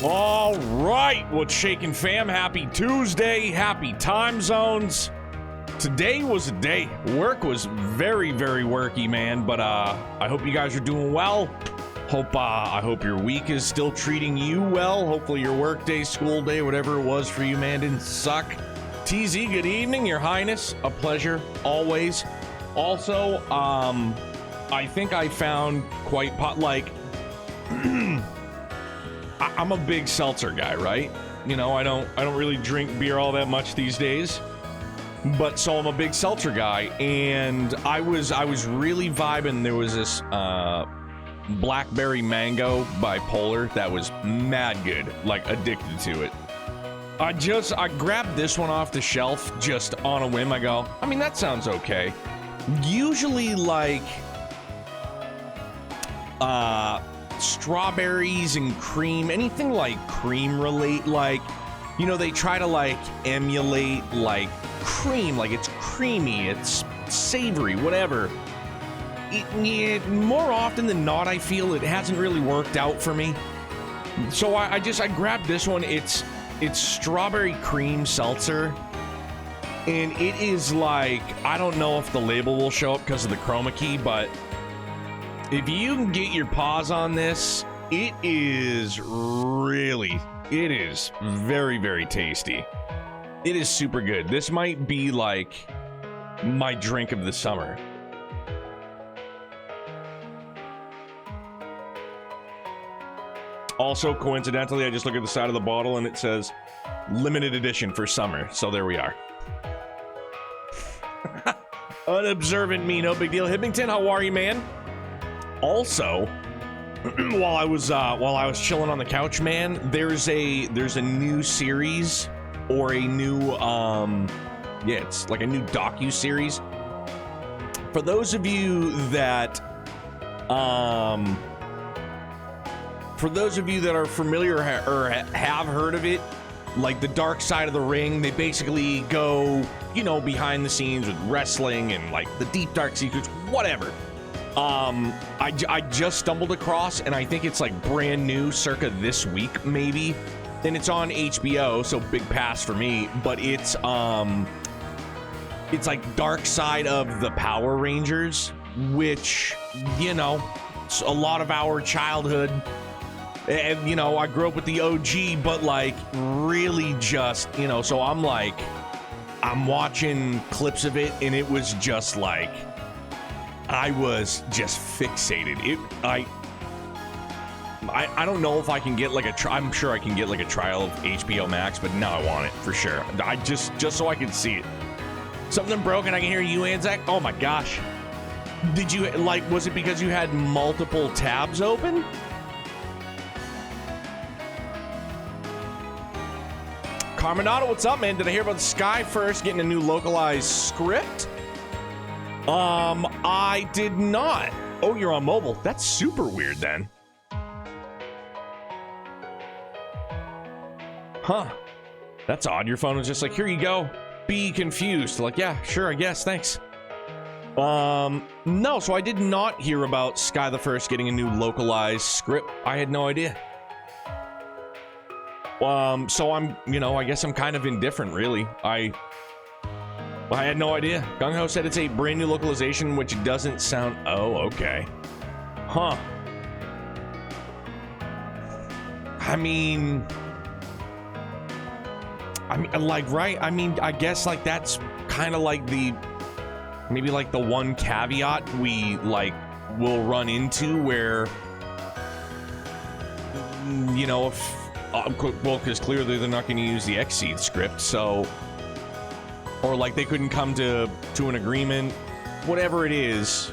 All right, what's shaking, fam? Happy Tuesday, happy time zones. Today was a day. Work was very, very worky, man. But I hope you guys are doing well. I hope your week is still treating you well. Hopefully your work day, school day, whatever it was for you, man, didn't suck. TZ, good evening, Your Highness. A pleasure, always. Also, I think I found quite I'm a big seltzer guy, right? You know, I don't really drink beer all that much these days. But so I'm a big seltzer guy, and I was really vibing. There was this blackberry mango by Polar that was mad good, like addicted to it. I grabbed this one off the shelf just on a whim. I go, I mean, that sounds okay. Usually like strawberries and cream, anything like cream relate, like, you know, they try to like emulate like cream, like it's creamy, it's savory, whatever. More often than not, I feel it hasn't really worked out for me. So I grabbed this one. It's strawberry cream seltzer, and it is like, I don't know if the label will show up because of the chroma key, but if you can get your paws on this, it is very, very tasty. It is super good. This might be like my drink of the summer. Also, coincidentally, I just look at the side of the bottle and it says limited edition for summer. So there we are. Unobservant me, no big deal. Hibbington, how are you, man? Also, while I was chilling on the couch, man, there's a new series, or a new it's like a new docu-series. For those of you that are familiar or have heard of it, like the Dark Side of the Ring, they basically go, you know, behind the scenes with wrestling and like the deep dark secrets, whatever. I just stumbled across, and I think it's like brand new, circa this week maybe. And it's on HBO, so big pass for me. But it's like Dark Side of the Power Rangers, which, you know, it's a lot of our childhood. And, you know, I grew up with the OG, but like really just, you know, so I'm watching clips of it, and it was just like, I was just fixated. I don't know if I can get like I'm sure I can get like a trial of HBO Max, but now I want it for sure. I just so I can see it. Something broken, I can hear you, Anzac. Oh my gosh. Did you, like, was it because you had multiple tabs open? Carmenado, what's up, man? Did I hear about the Sky First getting a new localized script? I did not. Oh, you're on mobile. That's super weird then. Huh. That's odd. Your phone was just like, here you go. Be confused. Like, yeah, sure, I guess. Thanks. No, so I did not hear about Sky the First getting a new localized script. I had no idea. So I'm, you know, I guess I'm kind of indifferent, really. I had no idea. Gung Ho said it's a brand new localization, which doesn't sound... Oh, okay. Huh. I mean, like, right? I mean, I guess, like, that's kind of like the... Maybe, like, the one caveat we, like, will run into where... You know, if... well, because clearly they're not going to use the Xseed script, so... Or like they couldn't come to an agreement, whatever it is.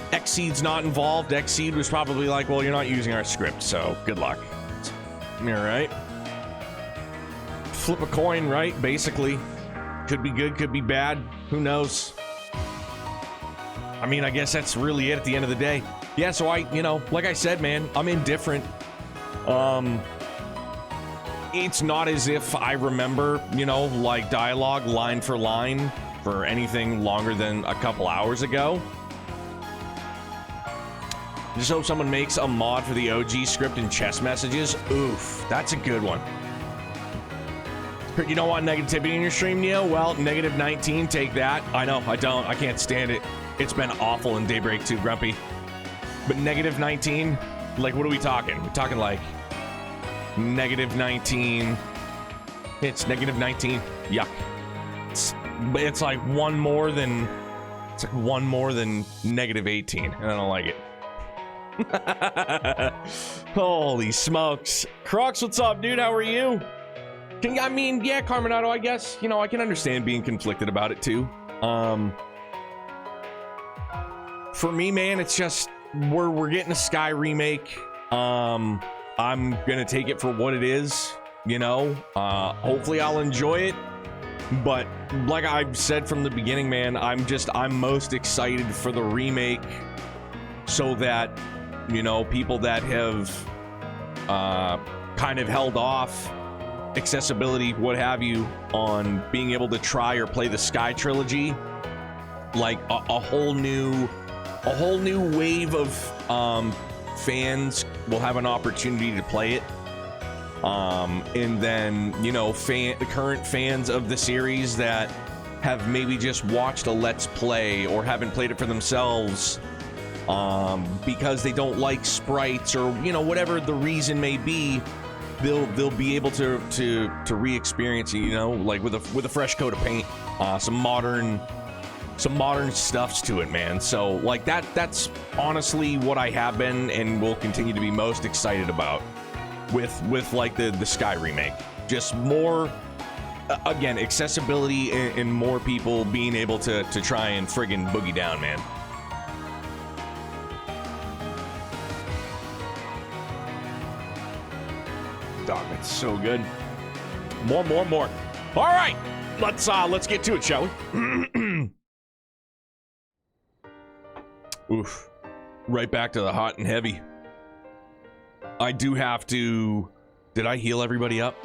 Xseed's not involved. Xseed was probably like, well, you're not using our script, so good luck. All right. Flip a coin, right? Basically. Could be good, could be bad. Who knows? I mean, I guess that's really it at the end of the day. Yeah, so you know, like I said, man, I'm indifferent. It's not as if I remember, you know, like dialogue line for line for anything longer than a couple hours ago. Just hope someone makes a mod for the OG script and chess messages. Oof, that's a good one. You don't want negativity in your stream, Neo? Well, negative 19, take that. I know, I don't. I can't stand it. It's been awful in Daybreak 2, Grumpy. But negative 19, like, what are we talking? We're talking like negative 19. It's negative 19. Yuck. It's like one more than negative 18, and I don't like it. Holy smokes. Crocs, what's up, dude? How are you? I mean, yeah, Carmenado, I guess, you know, I can understand being conflicted about it too. For me, man, it's just we're getting a Sky remake. I'm gonna take it for what it is, you know. Hopefully I'll enjoy it. But like I've said from the beginning, man, I'm most excited for the remake so that, you know, people that have kind of held off accessibility, what have you, on being able to try or play the Sky trilogy, like a whole new wave of fans will have an opportunity to play it. And then, you know, the current fans of the series that have maybe just watched a Let's Play or haven't played it for themselves because they don't like sprites or, you know, whatever the reason may be, they'll be able to re-experience it, you know, like with a fresh coat of paint, some modern stuffs to it, man. So like that's honestly what I have been and will continue to be most excited about with like the Sky remake. Just more, again, accessibility and more people being able to try and friggin' boogie down, man. Dog, it's so good. More. All right, let's get to it, shall we? Oof. Right back to the hot and heavy. I do have to... Did I heal everybody up?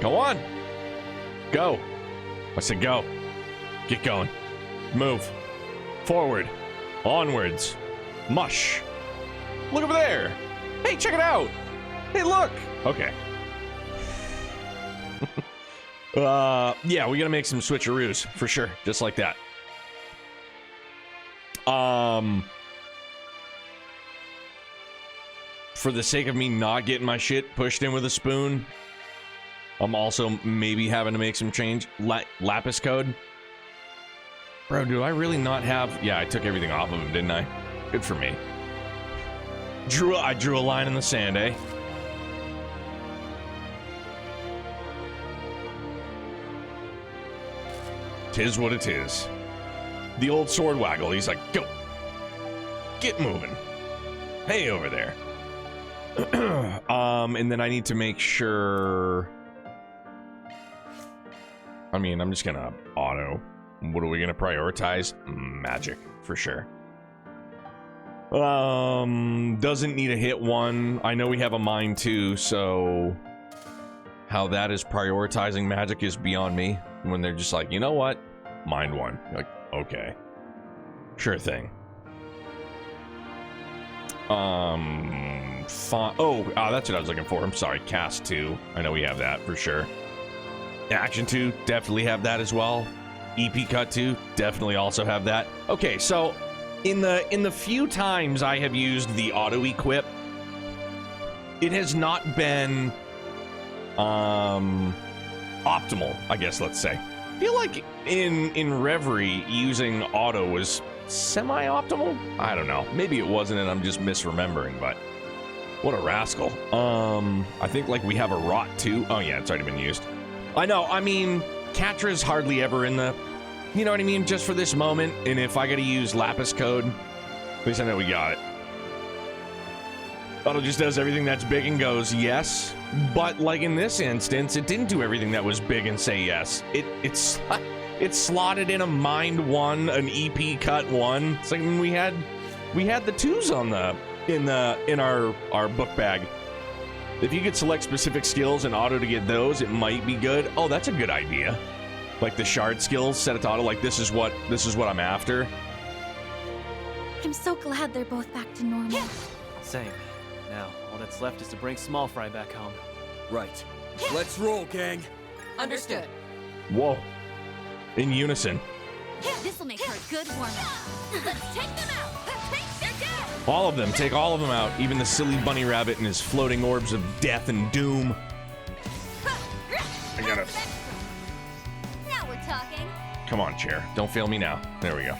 Go on. Go. I said go. Get going. Move. Forward. Onwards. Mush. Look over there. Hey, check it out. Hey, look. Okay. Yeah, we gotta make some switcheroos for sure, just like that. For the sake of me not getting my shit pushed in with a spoon, I'm also maybe having to make some change. Lapis code. Bro, do I really not have... Yeah, I took everything off of him, didn't I? Good for me. I drew a line in the sand, eh? Tis what it is. The old sword waggle. He's like, go. Get moving. Hey, over there. And then I need to make sure... I mean, I'm just gonna auto. What are we gonna prioritize? Magic, for sure. Doesn't need a hit one. I know we have a mine too, so... How that is prioritizing magic is beyond me. When they're just like, you know what? Mind one. You're like, okay. Sure thing. That's what I was looking for. I'm sorry. Cast 2. I know we have that for sure. Action 2, definitely have that as well. EP Cut 2, definitely also have that. Okay, so in the few times I have used the auto equip, it has not been optimal, I guess, let's say. I feel like in Reverie using auto was semi-optimal. I don't know, maybe it wasn't and I'm just misremembering, but what a rascal. I think like we have a rot too. Oh yeah, it's already been used. I know, I mean, Catra's hardly ever in the, you know what I mean, just for this moment. And if I gotta use Lapis code, at least I know we got it. Auto just does everything that's big and goes yes, but like in this instance, it didn't do everything that was big and say yes. It slotted in a mind 1, an EP cut 1. It's like when we had the 2s on in our book bag. If you could select specific skills and auto to get those, it might be good. Oh, that's a good idea. Like the shard skills, set it to auto, like this is what I'm after. I'm so glad they're both back to normal. Same. Now, all that's left is to bring Small Fry back home. Right. Let's roll, gang. Understood. Whoa. In unison. This'll make for a good warm-up. Let's take them out. They're down. All of them. Take all of them out. Even the silly bunny rabbit and his floating orbs of death and doom. I gotta... Now we're talking. Come on, chair. Don't fail me now. There we go.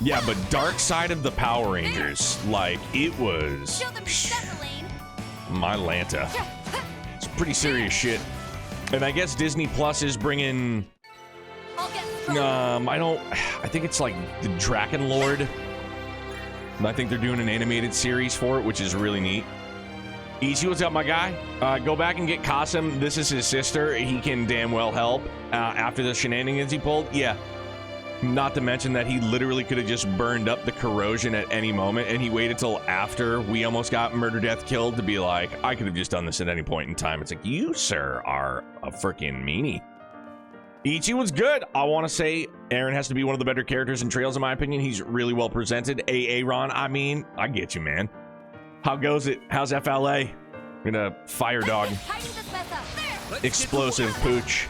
Yeah, but Dark Side of the Power Rangers, like, it was... Show them your lane. My Lanta. It's pretty serious shit. And I guess Disney Plus is bringing... I think it's like the Draken Lord. I think they're doing an animated series for it, which is really neat. Easy, what's up, my guy? Go back and get Kasim. This is his sister. He can damn well help after the shenanigans he pulled. Yeah. Not to mention that he literally could have just burned up the corrosion at any moment, and he waited till after we almost got murder, death, killed to be like, I could have just done this at any point in time. It's like, you, sir, are a freaking meanie. Ichi was good. I want to say Aaron has to be one of the better characters in Trails, in my opinion. He's really well presented. Aaron, I mean, I get you, man. How goes it? How's FLA? Gonna fire dog. Explosive pooch.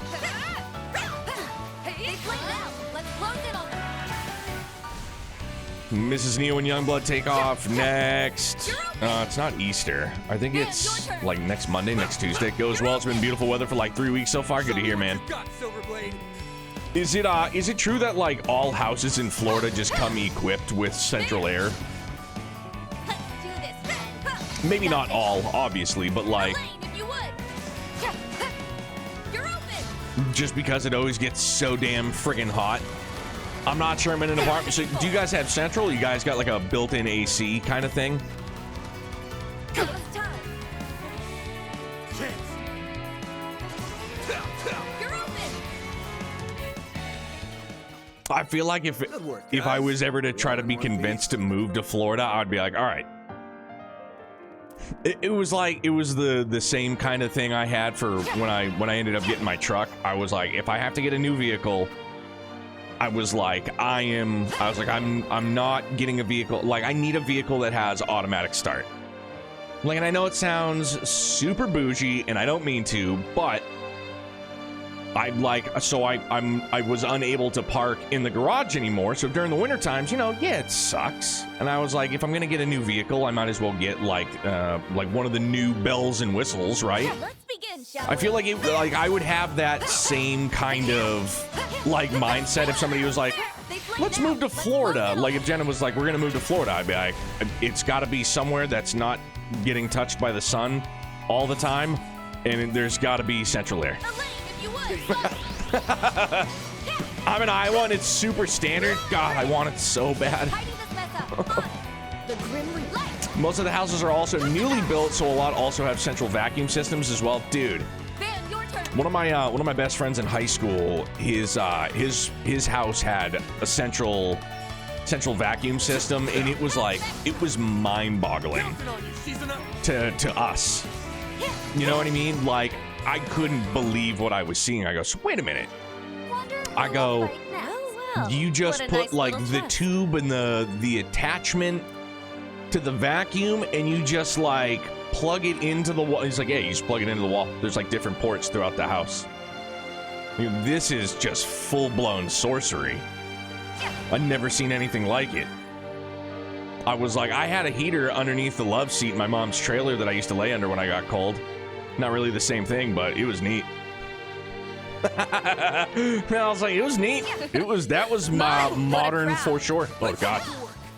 Mrs. Neo and Youngblood take off next. It's not Easter. I think it's like next Monday, next Tuesday. It goes well. It's been beautiful weather for like 3 weeks so far. Good to hear, man. Is it true that like all houses in Florida just come equipped with central air? Maybe not all, obviously, but like just because it always gets so damn friggin' hot. I'm not sure I'm in an apartment. So do you guys have central? You guys got like a built-in AC kind of thing? I feel like if I was ever to try to be convinced to move to Florida, I'd be like, all right. It was the same kind of thing I had for when I ended up getting my truck. I was like, if I have to get a new vehicle, I was like, I'm not getting a vehicle. Like, I need a vehicle that has automatic start. Like, and I know it sounds super bougie, and I don't mean to, but I was unable to park in the garage anymore. So during the winter times, you know, yeah, it sucks. And I was like, if I'm gonna get a new vehicle, I might as well get like one of the new bells and whistles, right? Yeah, let's begin, shall I feel like I would have that same kind of like mindset if somebody was like, let's move to Florida. Like if Jenna was like, we're gonna move to Florida, I'd be like, it's got to be somewhere that's not getting touched by the sun all the time, and there's got to be central air. I'm in Iowa and it's super standard. God, I want it so bad. Most of the houses are also newly built, so a lot also have central vacuum systems as well. Dude, one of my best friends in high school, his house had a central vacuum system, and it was mind-boggling to us. You know what I mean? Like, I couldn't believe what I was seeing. I go, so wait a minute. I go, you just put like the tube and the attachment to the vacuum, and you just like plug it into the wall. He's like, yeah, you just plug it into the wall. There's like different ports throughout the house. I mean, this is just full-blown sorcery. I've never seen anything like it. I was like, I had a heater underneath the love seat in my mom's trailer that I used to lay under when I got cold. Not really the same thing, but it was neat. I was like, it was neat. That was my modern for sure. Oh God,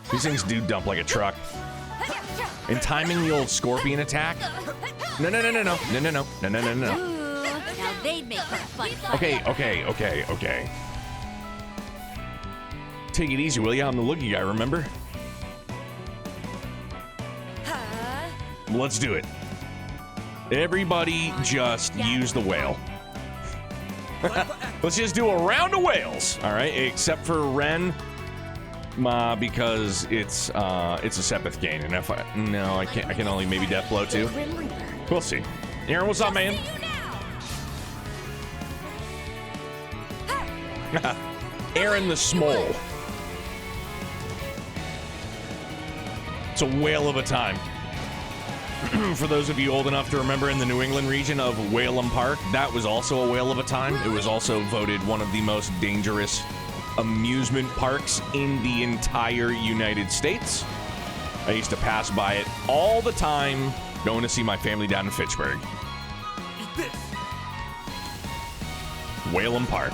these things do dump like a truck. And timing the old scorpion attack. No. Okay. Take it easy, will ya? I'm the looky guy, remember? Let's do it. Everybody just use the whale. Let's just do a round of whales, all right? Except for Ren, because it's a Sepith gain, and if I can only maybe death blow too. We'll see. Aaron, what's up, man? Aaron the Small. It's a whale of a time. For those of you old enough to remember, in the New England region of Whalum Park, that was also a whale of a time. It was also voted one of the most dangerous amusement parks in the entire United States. I used to pass by it all the time going to see my family down in Fitchburg. Whalum Park.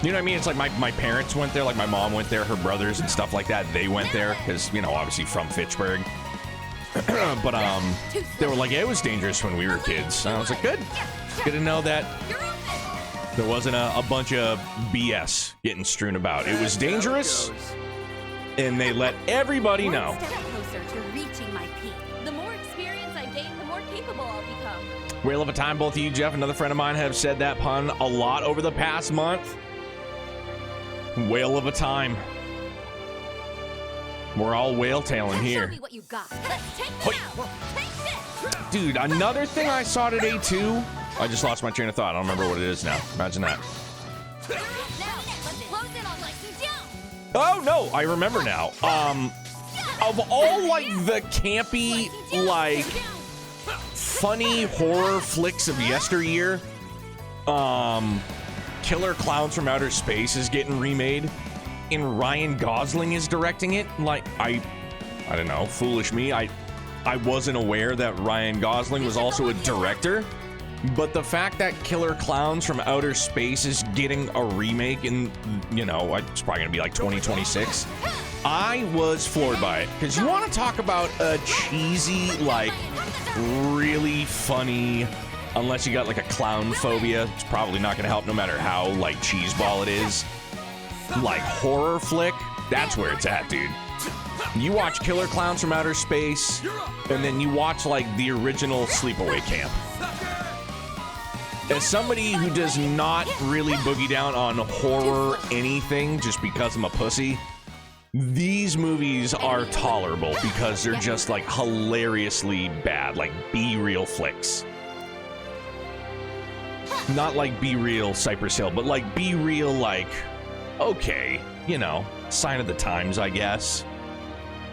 You know what I mean? It's like my parents went there, like my mom went there, her brothers and stuff like that. They went there because, you know, obviously from Fitchburg. But they were like, yeah, it was dangerous when we were kids. And I was like, good. Good to know that there wasn't a bunch of BS getting strewn about. It was dangerous, and they let everybody know. One step closer to reaching my peak. The more experience I gain, the more capable I'll become. Whale of a time, both of you, Jeff, another friend of mine, have said that pun a lot over the past month. Whale of a time. We're all whale-tailing here. Show me what you got. Let's take them out. Take this. Dude, another thing I saw today, too. I just lost my train of thought. I don't remember what it is now. Imagine that. Now, let's close in on Lexington down. Oh, no. I remember now. Of all, like, the campy, like, funny horror flicks of yesteryear, Killer Clowns from Outer Space is getting remade, and Ryan Gosling is directing it. Like, I don't know, foolish me. I wasn't aware that Ryan Gosling was also a director, but the fact that Killer Clowns from Outer Space is getting a remake in, you know, it's probably gonna be like 2026. I was floored by it, because you want to talk about a cheesy, like, really funny, unless you got like a clown phobia, it's probably not gonna help no matter how like cheeseball it is. Like horror flick, that's where it's at, dude. You watch Killer Clowns from Outer Space, and then you watch like the original Sleepaway Camp. As somebody who does not really boogie down on horror anything just because I'm a pussy, these movies are tolerable because they're just like hilariously bad, like B-reel flicks. Not like Be Real Cypress Hill, but like Be Real, like, okay, you know, sign of the times, I guess.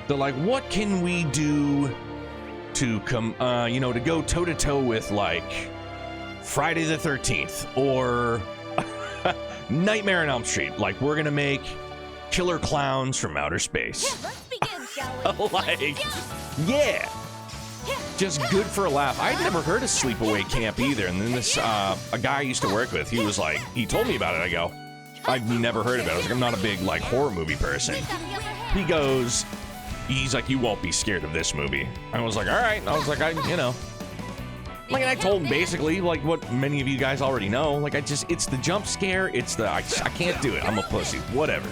They're like, what can we do to come, you know, to go toe to toe with like Friday the 13th or Nightmare on Elm Street? Like, we're gonna make Killer Clowns from Outer Space. Yeah, let's begin, shall we? Like, yeah. Just good for a laugh. I'd never heard of Sleepaway Camp either, and then this a guy I used to work with, he was like, he told me about it. I go, I've never heard of it. I was like, I'm not a big like horror movie person. He goes, he's like, you won't be scared of this movie. I was like, all right. I was like, you know, like, and I told him basically like what many of you guys already know. Like, it's the jump scare. It's the I can't do it. I'm a pussy. Whatever.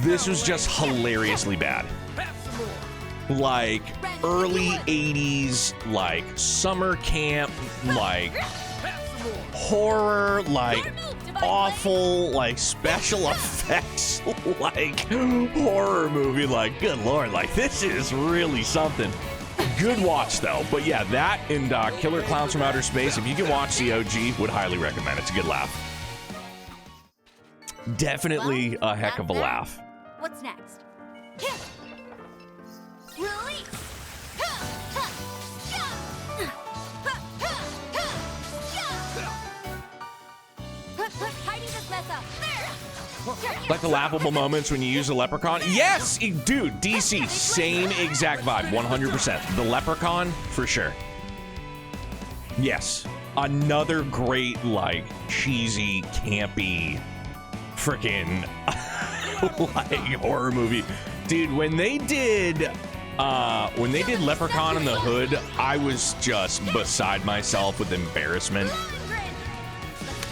This was just hilariously bad. Like early 80s, like summer camp, like horror, like awful, like special effects, like horror movie. Like, good lord, like this is really something. Good watch though. But yeah, that and Killer Clowns from Outer Space, if you can watch the OG, would highly recommend. It's a good laugh. Definitely a heck of a laugh. What's next? Release! Let's tidy this mess up. There! Like the laughable moments when you use a leprechaun? Yes! Dude, DC, same exact vibe, 100%. The leprechaun, for sure. Yes. Another great, like, cheesy, campy, freaking, like, horror movie. Dude, when they did Leprechaun in the Hood, I was just beside myself with embarrassment.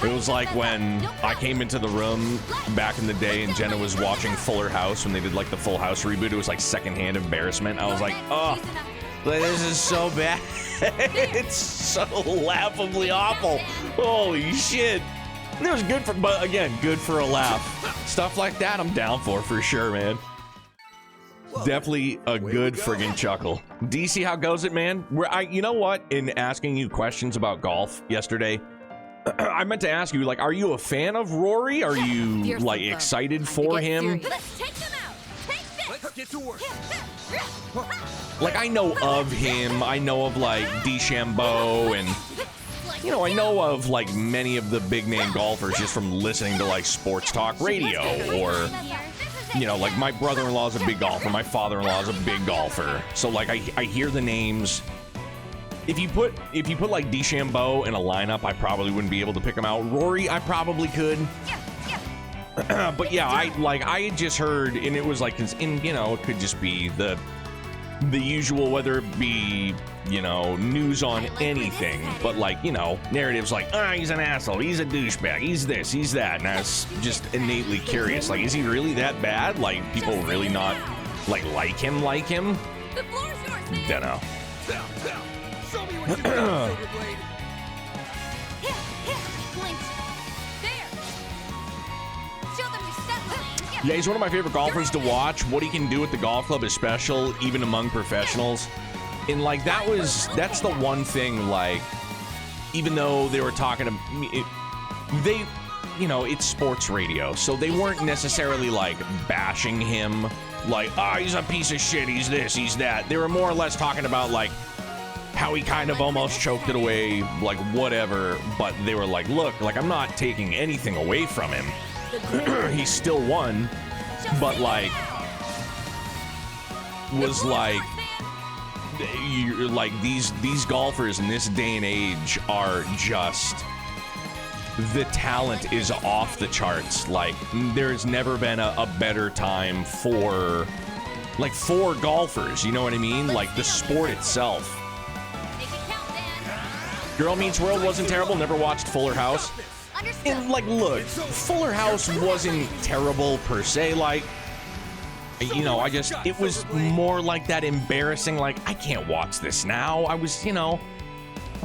It was like when I came into the room back in the day and Jenna was watching Fuller House when they did like the Full House reboot. It was like secondhand embarrassment. I was like, oh, this is so bad. It's so laughably awful. Holy shit. It was good for, but again, good for a laugh. Stuff like that I'm down for sure, man. Definitely a good friggin' chuckle. DC, how goes it, man? You know what? In asking you questions about golf yesterday, I meant to ask you, like, are you a fan of Rory? Are you, Fearsome like, foe. excited Time to for get him? serious. Let's take them out. Take this. Let's get to work. Like, I know of him. I know of, like, DeChambeau and, you know, I know of, like, many of the big-name golfers just from listening to, like, sports talk radio or, you know, like, my brother-in-law is a big golfer. My father-in-law is a big golfer. So, like, I hear the names. If you put like DeChambeau in a lineup, I probably wouldn't be able to pick him out. Rory, I probably could. But yeah, I had just heard, and it was like, you know, it could just be the usual, whether it be, you know, news on anything, but like, you know, narratives like, he's an asshole, he's a douchebag, he's this, he's that, and I was just innately curious, like, is he really that bad? Like, people really not like him? The floor's yours, man. Don't know. Show me what you got, Silverblade. Blink. There. Show them your step lane. Yeah, he's one of my favorite golfers to watch. What he can do at the golf club is special, even among professionals. And like that's the one thing, like, even though they were talking to me, they, you know, it's sports radio, so they weren't necessarily like bashing him, like, he's a piece of shit, he's this, he's that. They were more or less talking about like how he kind of almost choked it away, like whatever, but they were like, look, like, I'm not taking anything away from him. He still won, but like, was like, you're like, these golfers in this day and age are just, the talent is off the charts. Like, there's never been a better time for golfers, you know what I mean? Like, the sport itself. Girl Meets World wasn't terrible, never watched Fuller House. And like, look, Fuller House wasn't terrible per se, like, you know, it was more like that embarrassing, like, I can't watch this now. I was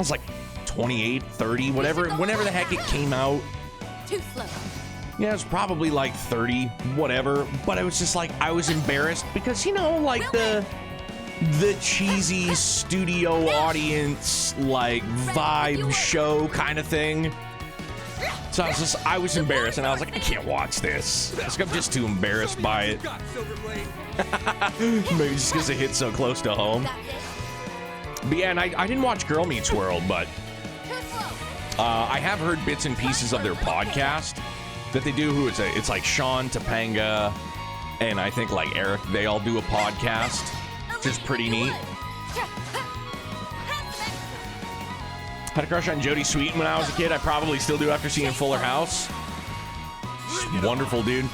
like 28, 30, whatever, whenever the heck it came out. Too slow. Yeah, it was probably like 30, whatever, but I was just like, I was embarrassed because, you know, like the cheesy studio audience, like, vibe show kind of thing. So I was embarrassed, and I was like, I can't watch this. I'm just too embarrassed by it. Maybe just because it hit so close to home. But yeah, and I didn't watch Girl Meets World, but I have heard bits and pieces of their podcast that they do. It's like Sean Topanga and I think like Eric. They all do a podcast, which is pretty neat. Had a crush on Jodie Sweetin when I was a kid. I probably still do after seeing Fuller House. Wonderful, dude.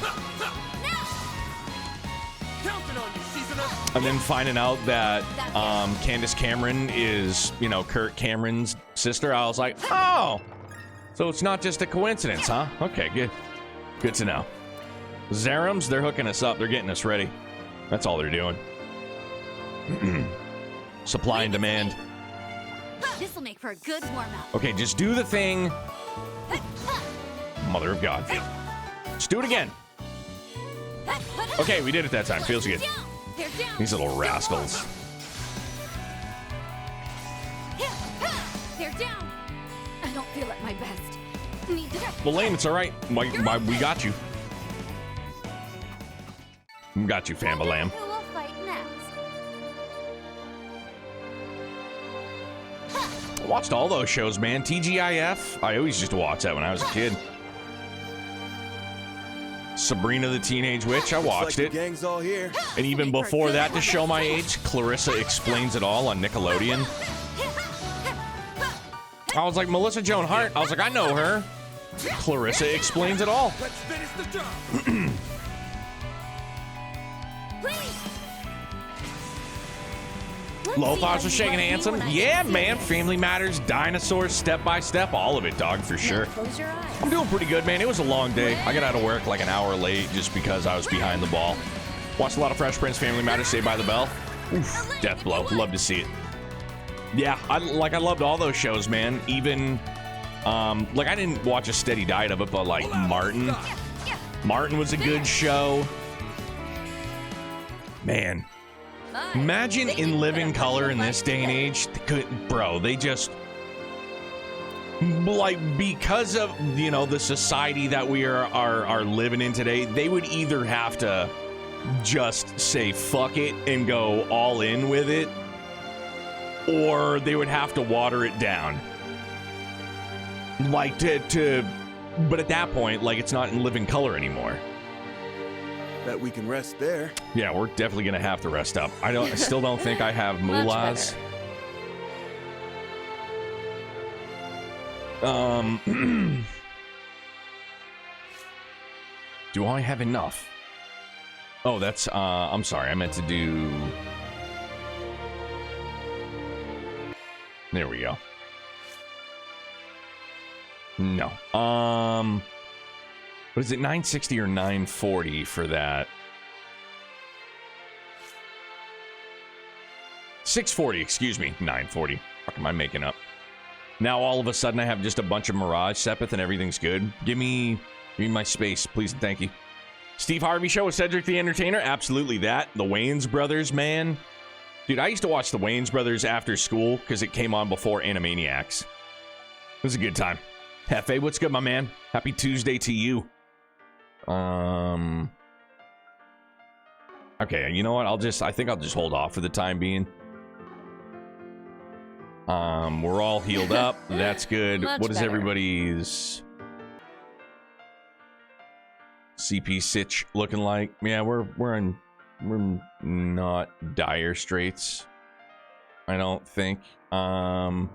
And then finding out that Candace Cameron is, you know, Kirk Cameron's sister, I was like, oh, so it's not just a coincidence, huh? Okay, good. Good to know. Zarums, they're hooking us up. They're getting us ready. That's all they're doing. Supply and demand. This'll make for a good warm-up. Okay, just do the thing. Mother of God. Let's do it again. Okay, we did it that time. Feels good. These little rascals. They're down. I don't feel at my best. Well, Lane, it's all right. We got you. We got you, Fambalam. Who will fight next? I watched all those shows, man. TGIF. I always used to watch that when I was a kid. Sabrina the Teenage Witch, I watched it. Gang's all here. And even before that, to show my age, Clarissa Explains It All on Nickelodeon. I was like, Melissa Joan Hart. I was like, I know her. Clarissa Explains It All. Let's finish the job. Lothars was shaking handsome. Yeah, man. Family Matters, Dinosaurs, Step by Step, all of it, dog, for sure. Close your eyes. I'm doing pretty good, man. It was a long day. I got out of work like an hour late just because I was behind the ball. Watched a lot of Fresh Prince, Family Matters, Saved by the Bell. Oof, death blow. Love to see it. Yeah, I loved all those shows, man. Even, like, I didn't watch a steady diet of it, but like Martin. Martin was a good show. Man. Imagine in living color in this day and age. Bro, they just... like, because of, you know, the society that we are living in today, they would either have to just say fuck it and go all in with it, or they would have to water it down. Like, but at that point, like, it's not in living color anymore. Bet we can rest there. Yeah, we're definitely gonna have to rest up. I still don't think I have Much moolahs. Do I have enough? Oh, that's, I'm sorry, I meant to do... There we go. No. What is it, 960 or 940 for that? 640, excuse me, 940. What am I making up? Now all of a sudden I have just a bunch of Mirage Sepith and everything's good. Give me my space, please and thank you. Steve Harvey Show with Cedric the Entertainer? Absolutely that. The Wayans Brothers, man. Dude, I used to watch the Wayans Brothers after school because it came on before Animaniacs. It was a good time. Hefe, what's good, my man? Happy Tuesday to you. Okay, you know what? I think I'll just hold off for the time being. We're all healed up. That's good. Much What is better. everybody's CP sitch looking like? Yeah, we're not dire straits, I don't think. Do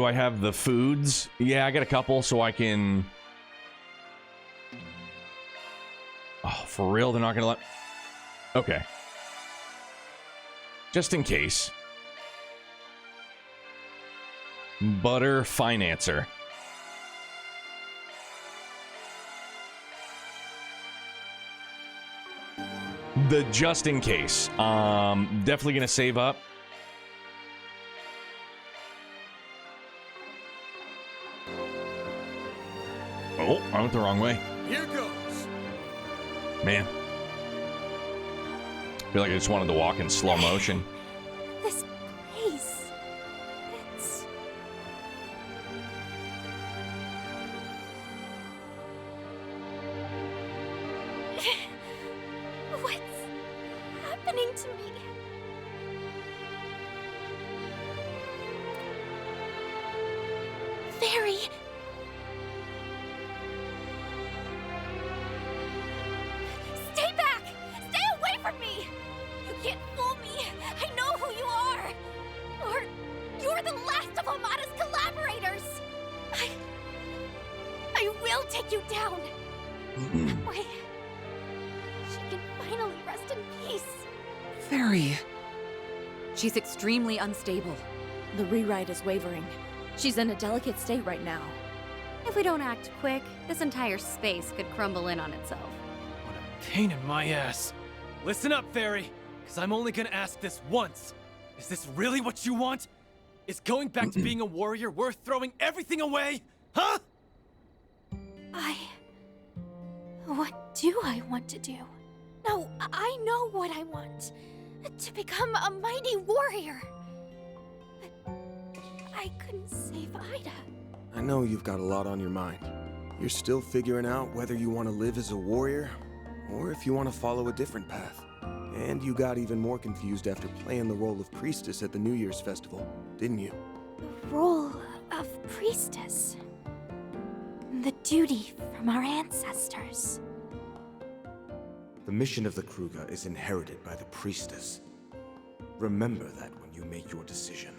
I have the foods? Yeah, I got a couple, so I can... Oh, for real? They're not gonna let... Okay. Just in case. Butter Financer. The just in case. Definitely gonna save up. Oh, I went the wrong way. Here goes. Man. I feel like I just wanted to walk in slow motion. This place. It's... What's happening to me? Feri! Stay back! Stay away from me! You can't fool me! I know who you are! You're the last of Amada's collaborators! I will take you down! That way, she can finally rest in peace. Feri. She's extremely unstable. The rewrite is wavering. She's in a delicate state right now. If we don't act quick, this entire space could crumble in on itself. What a pain in my ass. Listen up, Feri, because I'm only gonna ask this once. Is this really what you want? Is going back to being a warrior worth throwing everything away? Huh? What do I want to do? No, I know what I want. To become a mighty warrior. But I couldn't save Ida. I know you've got a lot on your mind. You're still figuring out whether you want to live as a warrior, or if you want to follow a different path. And you got even more confused after playing the role of priestess at the New Year's festival, didn't you? The role of priestess. The duty from our ancestors. The mission of the Kruger is inherited by the priestess. Remember that when you make your decision.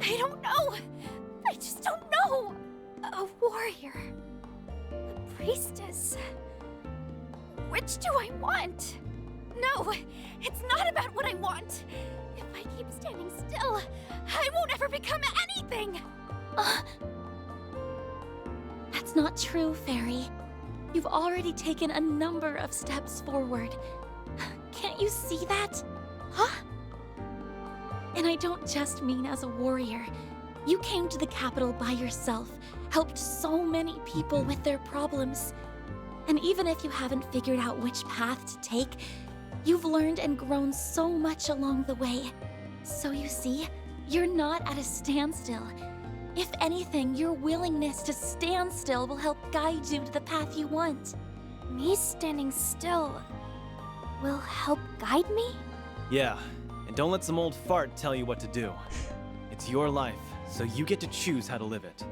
I don't know. I just don't know. A warrior. A priestess. Which do I want? No, it's not about what I want. If I keep standing still, I won't ever become anything. That's not true, Feri. You've already taken a number of steps forward. Can't you see that? Huh? And I don't just mean as a warrior. You came to the capital by yourself, helped so many people with their problems. And even if you haven't figured out which path to take, you've learned and grown so much along the way. So you see, you're not at a standstill. If anything, your willingness to stand still will help guide you to the path you want. Me standing still will help guide me? Yeah, and don't let some old fart tell you what to do. It's your life, so you get to choose how to live it.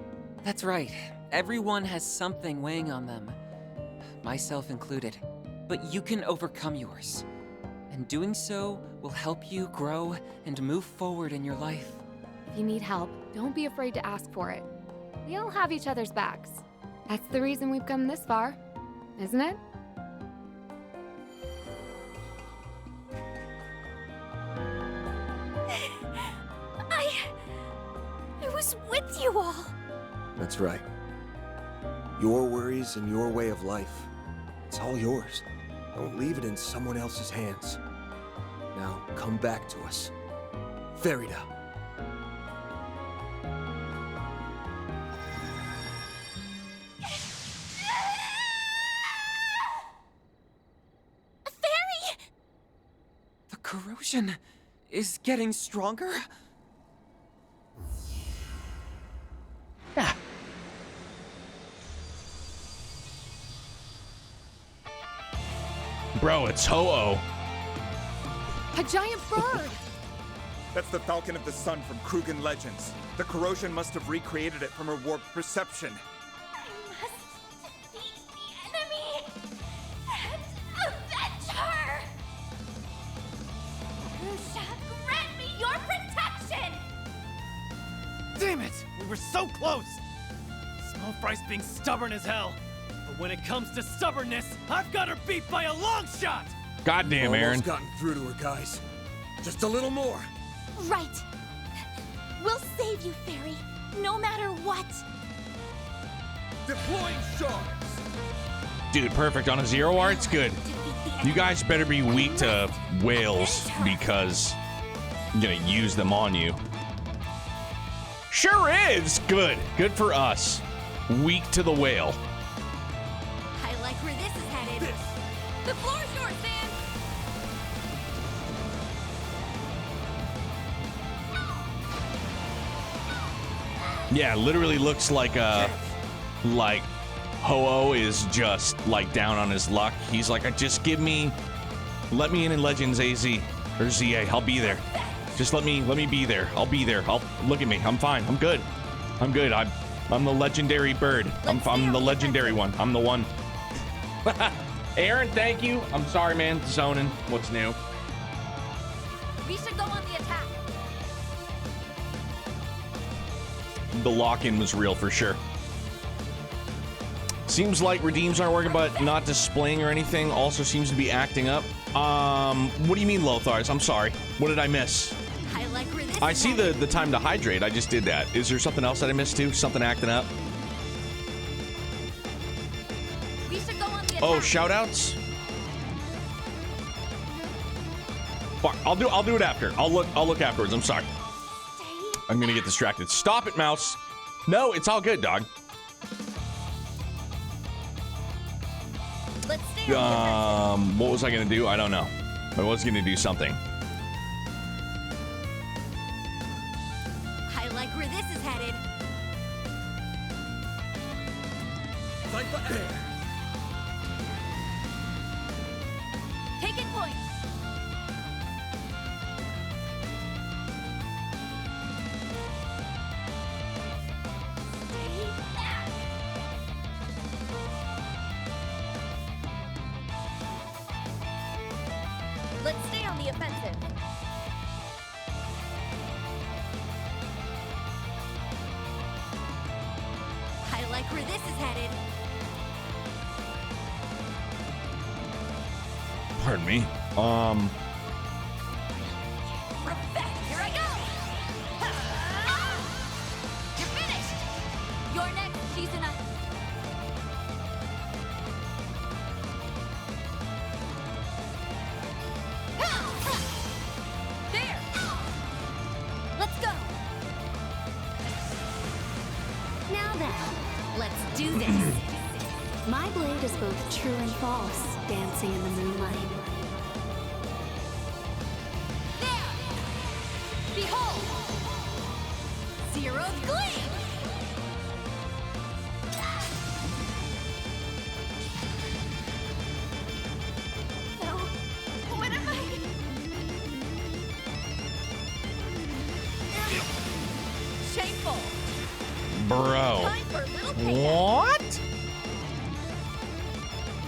That's right. Everyone has something weighing on them, myself included. But you can overcome yours. And doing so will help you grow and move forward in your life. If you need help, don't be afraid to ask for it. We all have each other's backs. That's the reason we've come this far, isn't it? I was with you all. That's right. Your worries and your way of life. It's all yours. Don't leave it in someone else's hands. Now, come back to us. Ferida. Feri! The corrosion is getting stronger? Bro, it's Ho-Oh. A giant bird! That's the Falcon of the Sun from Krugen Legends. The corrosion must have recreated it from her warped perception. I must defeat the enemy and avenge her! You shall grant me your protection! Damn it! We were so close! Small Fry's being stubborn as hell. But when it comes to stubbornness, I've got her beat by a long shot! Goddamn, Aaron. Almost gotten through to her, guys. Just a little more. Right. We'll save you, Feri, no matter what. Deploying shards! Dude, perfect. On a zero R, it's good. You guys better be weak to whales because I'm gonna use them on you. Sure is! Good. Good for us. Weak to the whale. I like where this is headed. The floor's yours, man! Yeah, literally looks like Ho-Oh is just like down on his luck. He's like, let me in Legends AZ or ZA. I'll be there. Just let me be there. I'll be there. Look at me. I'm fine. I'm good. I'm good. I'm the legendary bird. I'm the legendary one. I'm the one. Aaron, thank you. I'm sorry, man. Zoning. What's new? We should go on the attack. The lock-in was real for sure. Seems like redeems aren't working, but not displaying or anything. Also seems to be acting up. What do you mean, Lothars? I'm sorry. What did I miss? I like where this I is see headed. the time to hydrate. I just did that. Is there something else that I missed too? Something acting up? We should go on the attack. Oh, shoutouts? Fuck, I'll do it after. I'll look afterwards. I'm sorry. I'm gonna get distracted. Stop it, mouse. No, it's all good, dog. Let's stay on What was I gonna do? I don't know. I was gonna do something. I like where this is headed. Taking point. Stay back. Let's stay on the offensive. I like where this is headed. Pardon me. Revenge, here I go! Ah! You're finished! You're next, Shizuna. There! Let's go! Now then, let's do this. My blade is both true and false, dancing in the moonlight. bro. What?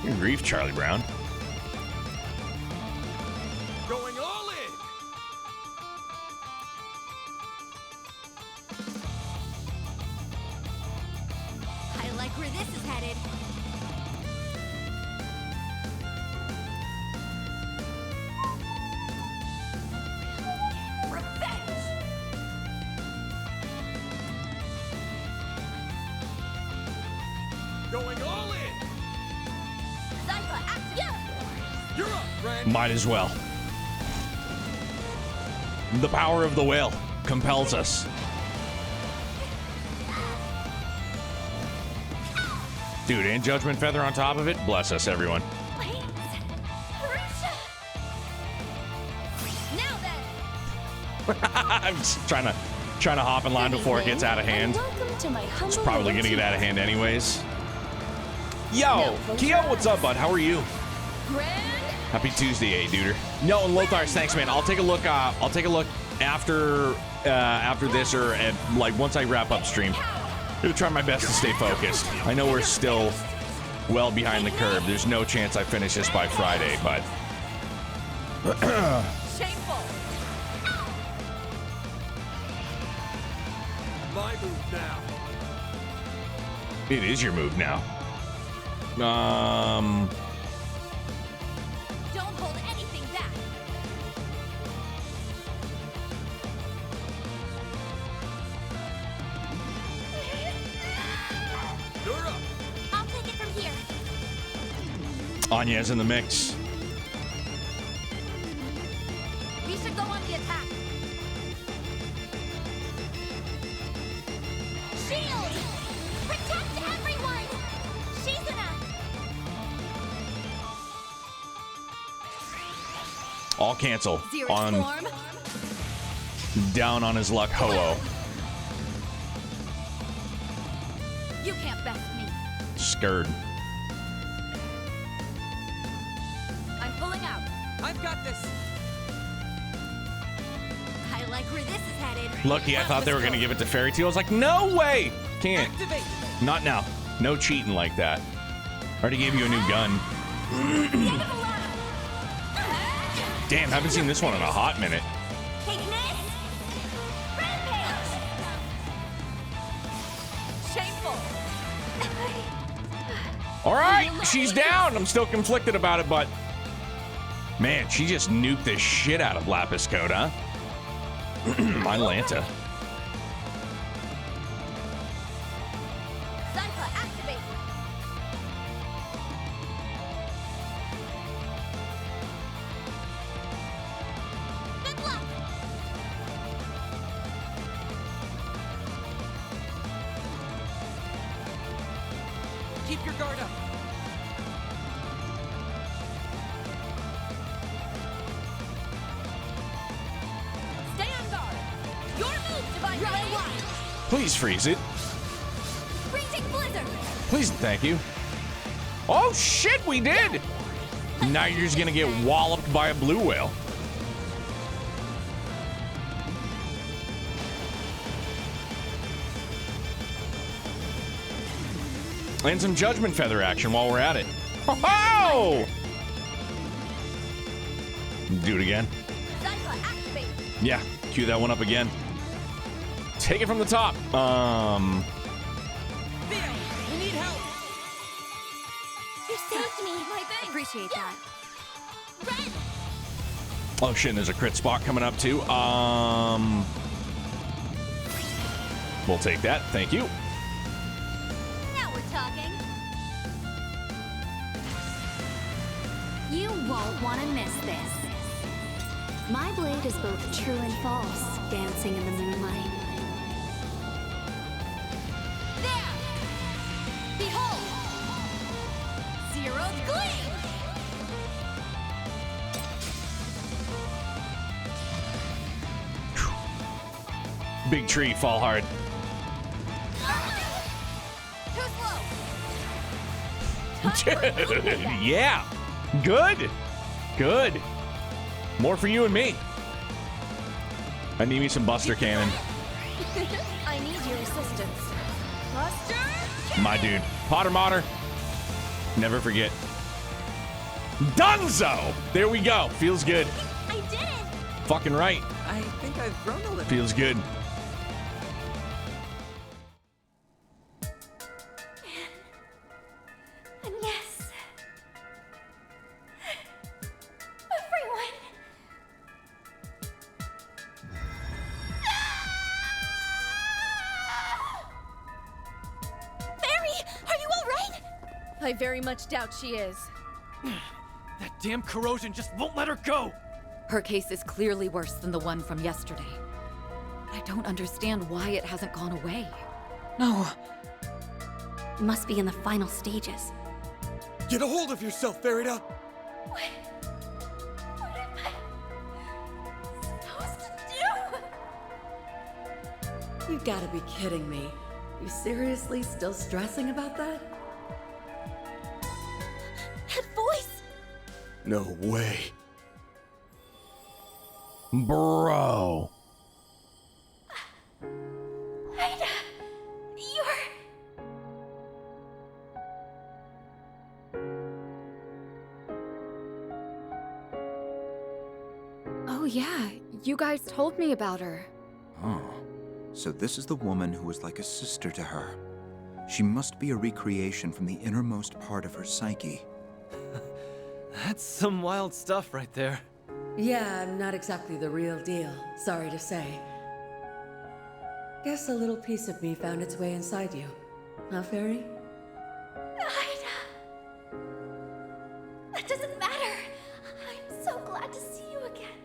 Good grief, Charlie Brown. Going all in! I like where this is headed. Revenge! Going all in! You're up, friend! Might as well. The power of the will compels us. Dude, and Judgment Feather on top of it. Bless us, everyone. Now then! I'm just trying to hop in line before it gets out of hand. Welcome to my humble It's probably gonna get out of hand anyways. Yo, Keo, what's up, bud? How are you? Happy Tuesday, duder. No, and Lothars, thanks, man. I'll take a look. I'll take a look after this, or like once I wrap up stream. I'm gonna try my best to stay focused. I know we're still well behind the curve. There's no chance I finish this by Friday, but Shameful! My move now. it is your move now. Don't hold anything back. You're up. I'll take it from here. Anya's in the mix. We should go on the attack. Shield! Protect everyone! Shizuna! All cancel Zero on form. down on his luck, Ho-Oh. You can't best me. Scared. I'm pulling out. I've got this. I like where this is headed. Lucky, I thought they were gonna give it to Fairy Tail. I was like, no way! Can't. Activate. Not now. No cheating like that. Already gave you a new gun. Damn, haven't seen this one in a hot minute. Shameful. All right, she's down. I'm still conflicted about it, but man, she just nuked the shit out of Lapis Code, huh? Atlanta. Zypha, activate. Good luck. Keep your guard up. Stay on guard. Your move, Divine Ray. Please freeze it. Freezing blizzard. Please, thank you. Oh shit, we did. Now you're just gonna get walloped by a blue whale. And some Judgment Feather action while we're at it. Oh! Do it again. Zypha, activate. Yeah, cue that one up again. Take it from the top. Theo, we need help. You saved me. My thing. Appreciate that. Red. Oh shit, and there's a crit spot coming up too. We'll take that. Thank you. Now we're talking. You won't want to miss this. My blade is both true and false, dancing in the moonlight. There. Behold. Zero's gleam. Big tree, fall hard. Too slow. Dude, yeah. Good. Good. More for you and me. I need me some Buster Cannon. I need your assistance. My dude. Potter Motter. Never forget. Dunzo! There we go. Feels good. I did it! Fucking right. I think I've grown a little. Feels good. And yes. Everyone. Feri, are you alright? I very much doubt she is. That damn corrosion just won't let her go! Her case is clearly worse than the one from yesterday. I don't understand why it hasn't gone away. No. It must be in the final stages. Get a hold of yourself, Ferida! What am I supposed to do? You gotta be kidding me. You seriously still stressing about that? That voice! No way. Bro. Ida, you're... Oh yeah, you guys told me about her. Oh, so this is the woman who was like a sister to her. She must be a recreation from the innermost part of her psyche. That's some wild stuff right there. Yeah, I'm not exactly the real deal, sorry to say. Guess a little piece of me found its way inside you. Huh, Feri? Ida. That doesn't matter. I'm so glad to see you again.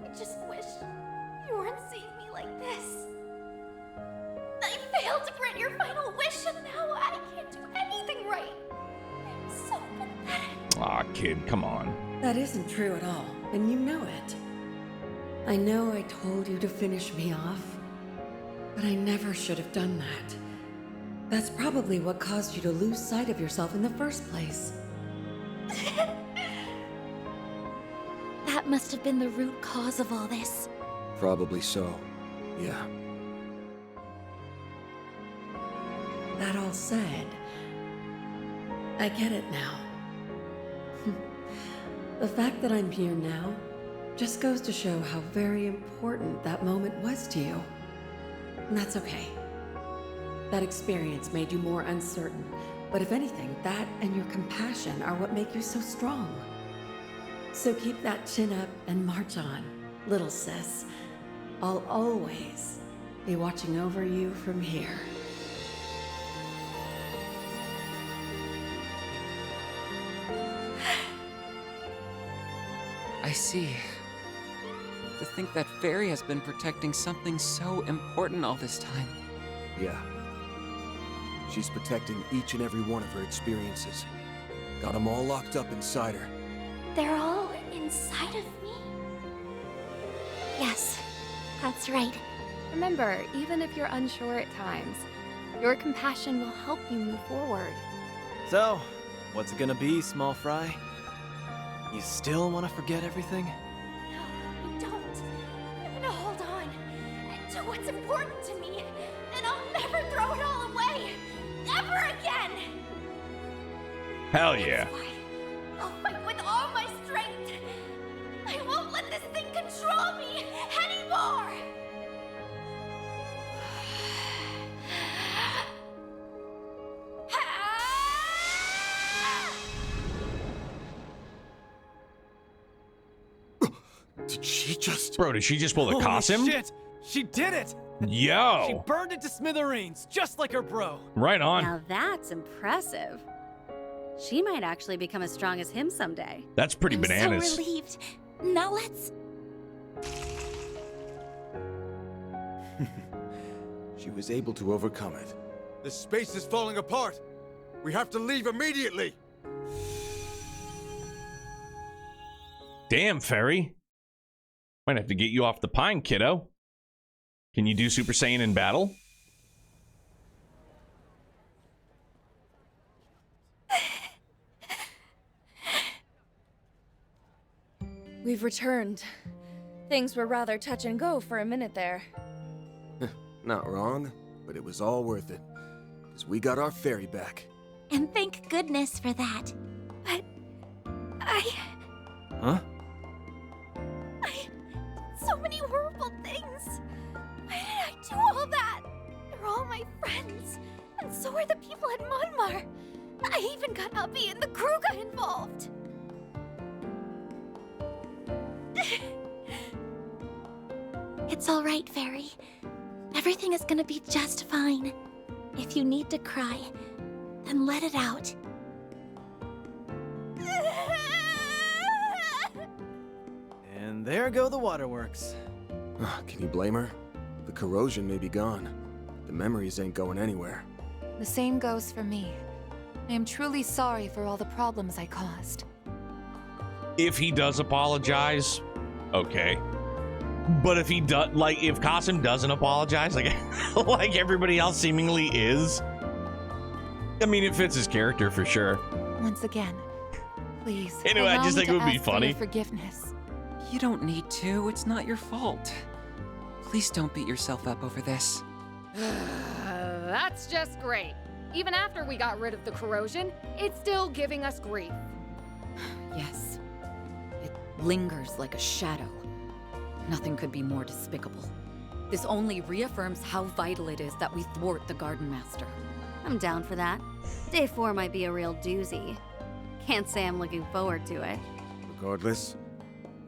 I just wish you weren't seeing me like this. I failed to grant your final wish, and now I can't do anything right. I'm so pathetic. Aw, kid, come on. That isn't true at all, and you know it. I know I told you to finish me off, but I never should have done that. That's probably what caused you to lose sight of yourself in the first place. That must have been the root cause of all this. Probably so. Yeah. That all said, I get it now. The fact that I'm here now just goes to show how very important that moment was to you. And that's okay. That experience made you more uncertain, but if anything, that and your compassion are what make you so strong. So keep that chin up and march on, little sis. I'll always be watching over you from here. I see. To think that Feri has been protecting something so important all this time. Yeah. She's protecting each and every one of her experiences. Got them all locked up inside her. They're all inside of me? Yes, that's right. Remember, even if you're unsure at times, your compassion will help you move forward. So, what's it gonna be, small fry? You still want to forget everything? No, I don't. I'm gonna hold on to what's important to me, and I'll never throw it all away. Ever again! Hell yeah. That's why I'll fight with all my strength. I won't let this thing control me anymore! Did she just... Bro, did she just pull the Holy Cosim? shit! She did it! Yo! She burned it to smithereens, just like her bro. Right on. Now that's impressive. She might actually become as strong as him someday. That's pretty I'm bananas. so relieved. Now let's... She was able to overcome it. The space is falling apart. We have to leave immediately. Damn, Feri. Might have to get you off the pine, kiddo. Can you do Super Saiyan in battle? We've returned. Things were rather touch and go for a minute there. Not wrong, but it was all worth it. So we got our Feri back. And thank goodness for that. But Huh? so many horrible things. Why did I do all that? They're all my friends, and so are the people at Monmar. I even got Uppy and the Kruga involved. It's all right, Feri. Everything is gonna be just fine. If you need to cry, then let it out. And there go the waterworks. Can you blame her? The corrosion may be gone. The memories ain't going anywhere. The same goes for me. I am truly sorry for all the problems I caused. If he does apologize, okay. But if he does, like, if Qasim doesn't apologize, like, like everybody else seemingly is, I mean, it fits his character for sure. Once again, please. Anyway, I just think it would be funny. Forgiveness. You don't need to. It's not your fault. Please don't beat yourself up over this. That's just great. Even after we got rid of the corrosion, it's still giving us grief. Yes. It lingers like a shadow. Nothing could be more despicable. This only reaffirms how vital it is that we thwart the Garden Master. I'm down for that. Day 4 might be a real doozy. Can't say I'm looking forward to it. Regardless,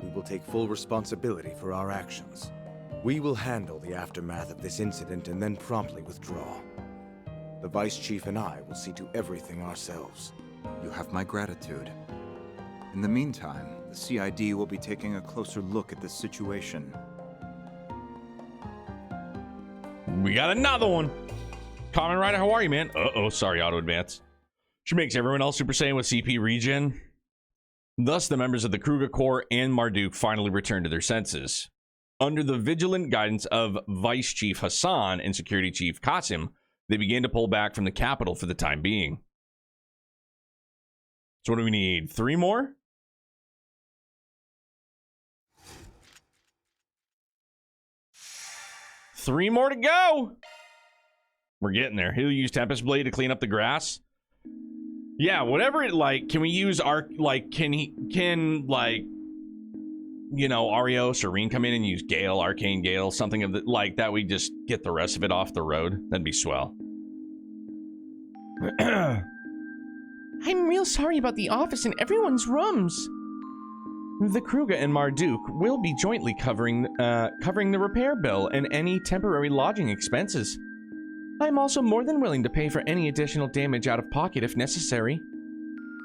we will take full responsibility for our actions. We will handle the aftermath of this incident and then promptly withdraw. The Vice Chief and I will see to everything ourselves. You have my gratitude. In the meantime, the CID will be taking a closer look at this situation. We got another one. Kamen Rider, how are you, man? Uh-oh, sorry, auto advance. She makes everyone else Super Saiyan with CP regen. Thus, the members of the Kruga Corps and Marduk finally return to their senses. Under the vigilant guidance of Vice Chief Hassan and Security Chief Qasim, they began to pull back from the capital for the time being. So what do we need? 3 more? Three more to go. We're getting there. He'll use Tempest Blade to clean up the grass. Yeah, whatever it like. Can we use our you know, Arios or Reen come in and use Gale, Arcane Gale, something of the like that? We just get the rest of it off the road. That'd be swell. I'm real sorry about the office and everyone's rooms. The Kruga and Marduk will be jointly covering the repair bill and any temporary lodging expenses. I'm also more than willing to pay for any additional damage out of pocket if necessary.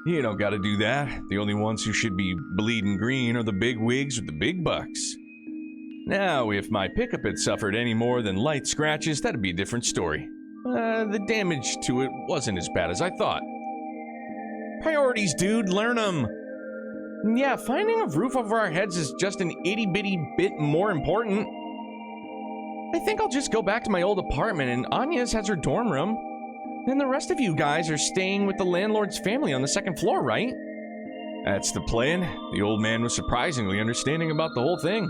You don't gotta do that. The only ones who should be bleeding green are the big wigs with the big bucks. Now, if my pickup had suffered any more than light scratches, that'd be a different story. The damage to it wasn't as bad as I thought. Priorities, dude, learn them. Yeah, finding a roof over our heads is just an itty-bitty bit more important. I think I'll just go back to my old apartment, and Anya's has her dorm room. And the rest of you guys are staying with the landlord's family on the 2nd floor, right? That's the plan. The old man was surprisingly understanding about the whole thing.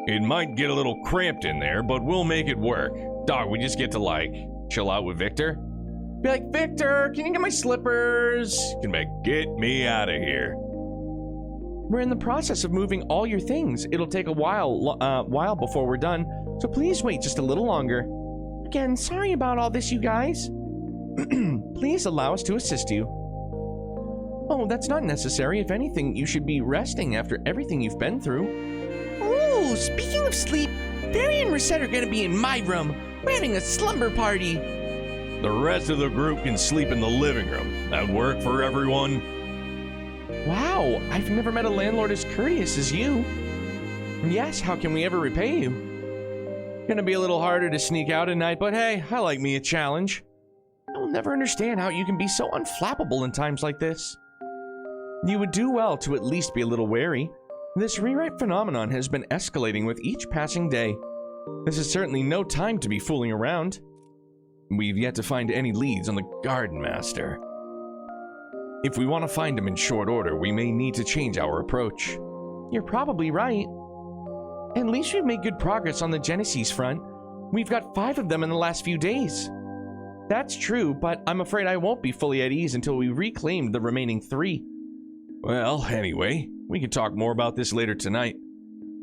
It might get a little cramped in there, but we'll make it work. Dog, we just get to, like, chill out with Victor. Be like, Victor, can you get my slippers? Can be like, get me out of here. We're in the process of moving all your things. It'll take a while before we're done, so please wait just a little longer. Again, sorry about all this, you guys. Please allow us to assist you. Oh, that's not necessary. If anything, you should be resting after everything you've been through. Oh, speaking of sleep, Feri and Reset are gonna be in my room. We're having a slumber party. The rest of the group can sleep in the living room. That work for everyone? Wow, I've never met a landlord as courteous as you. Yes, how can we ever repay you? Gonna be a little harder to sneak out at night, but hey, I like me a challenge. I will never understand how you can be so unflappable in times like this. You would do well to at least be a little wary. This rewrite phenomenon has been escalating with each passing day. This is certainly no time to be fooling around. We've yet to find any leads on the Garden Master. If we want to find him in short order, we may need to change our approach. You're probably right. At least we've made good progress on the Genesis front. We've got 5 of them in the last few days. That's true, but I'm afraid I won't be fully at ease until we reclaim the remaining 3. Well, anyway, we can talk more about this later tonight.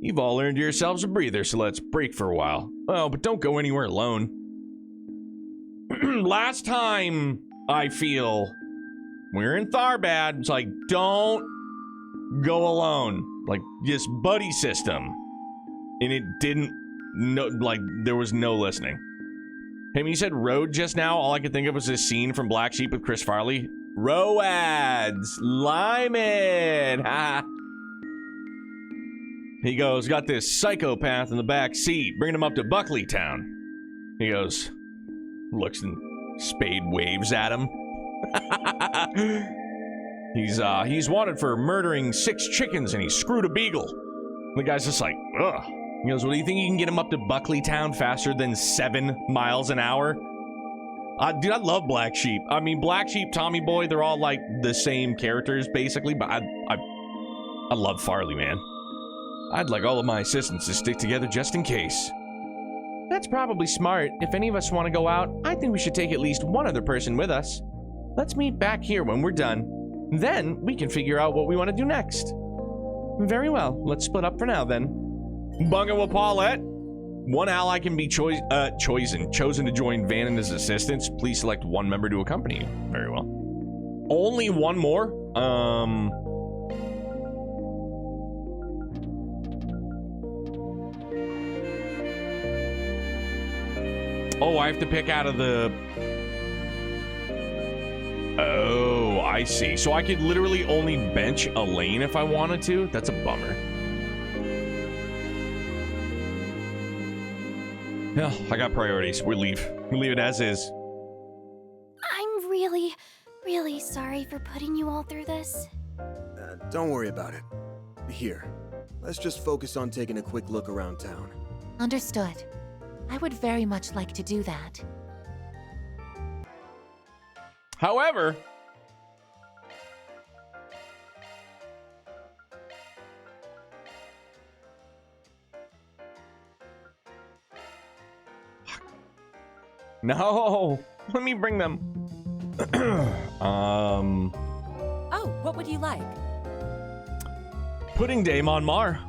You've all earned yourselves a breather, so let's break for a while. Oh, but don't go anywhere alone. Last time, I feel, we were in Tharbad. It's like, don't go alone. Like, this buddy system. And it didn't, no, like, there was no listening. Hey, when you said road just now, all I could think of was this scene from Black Sheep with Chris Farley. Roads, Lyman. Ha. He goes, got this psychopath in the back seat, bringing him up to Buckley Town. He goes, looks and Spade waves at him. He's wanted for murdering 6 chickens and he screwed a beagle. The guy's just like, ugh. He goes, well, do you think you can get him up to Buckley Town faster than 7 miles an hour? Dude, I love Black Sheep. I mean, Black Sheep, Tommy Boy, they're all like the same characters basically, but I love Farley, man. I'd like all of my assistants to stick together just in case. That's probably smart. If any of us want to go out, I think we should take at least one other person with us. Let's meet back here when we're done. Then we can figure out what we want to do next. Very well. Let's split up for now then. Bunga with Paulette. One ally can be chosen to join Van and his assistants. Please select one member to accompany you. Very well. Only one more? Oh, I have to pick out of the... Oh, I see. So I could literally only bench Elaine if I wanted to? That's a bummer. Yeah, I got priorities. We leave it as is. I'm really, really sorry for putting you all through this. Don't worry about it. Here, let's just focus on taking a quick look around town. Understood. I would very much like to do that. However, no, let me bring them. Oh, what would you like? Pudding Day, Monmar.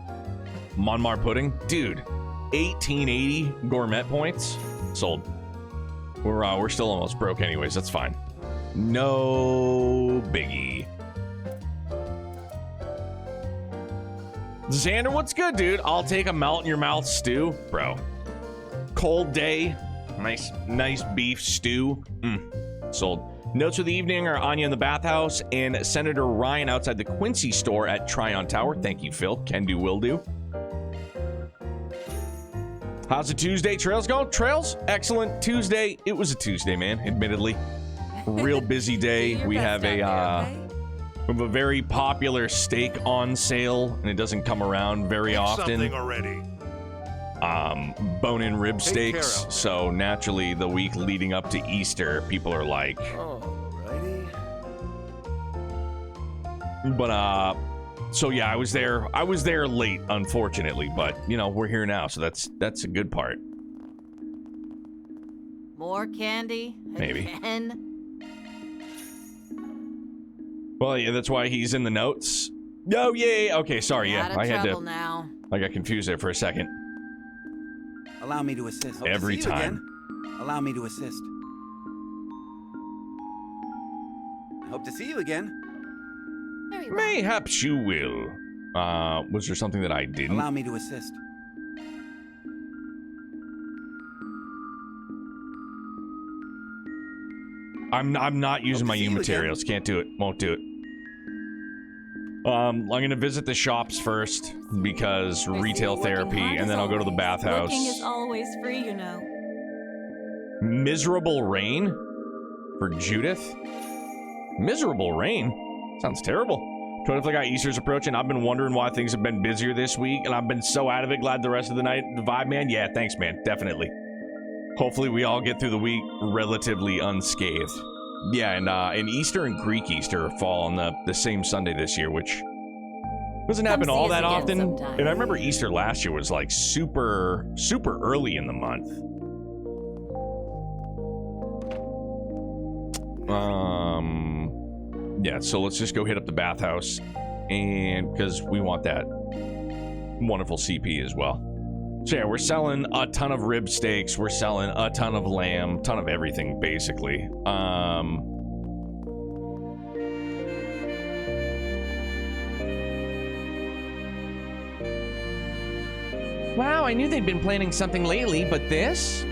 Monmar pudding, dude. 1880 gourmet points sold. We're still almost broke anyways. That's fine. No biggie. Xander, what's good, dude? I'll take a melt in your mouth stew, bro. Cold day, nice beef stew. Sold. Notes for the evening are Anya in the bathhouse and Senator Ryan outside the Quincy store at Tryon Tower. Thank you, Phil. Can do, will do. How's the Tuesday trails going? Trails? Excellent. Tuesday. It was a Tuesday, man, admittedly. Real busy day. We have a very popular steak on sale, and it doesn't come around very often. Something already. Bone-in rib steaks. So naturally, the week leading up to Easter, people are like, alrighty. But so yeah, I was there late, unfortunately, but you know, we're here now, so that's a good part. More candy? Maybe. Again? Well, yeah, that's why he's in the notes. Oh, yeah. Okay, sorry. Yeah, I had to. Now. I got confused there for a second. Allow me to assist. Hope Every to see you time. Again. Allow me to assist. Hope to see you again. Very well. Mayhaps you will. Was there something that I didn't? Allow me to assist. I'm not using my U materials. Can't do it. Won't do it. I'm gonna visit the shops first because retail therapy, and then I'll go to the bathhouse. Working is always free, you know. Miserable rain for Judith. Miserable rain sounds terrible. 25 got Easter's approaching. I've been wondering why things have been busier this week, and I've been so out of it. Glad the rest of the night, the vibe, man. Yeah, thanks, man. Definitely. Hopefully, we all get through the week relatively unscathed. Yeah, and Easter and Greek Easter fall on the same Sunday this year, which doesn't happen all that often. And I remember Easter last year was like super early in the month. Yeah, so let's just go hit up the bathhouse, and because we want that wonderful CP as well. So yeah, we're selling a ton of rib steaks, we're selling a ton of lamb, ton of everything basically. Wow, I knew they'd been planning something lately, but this?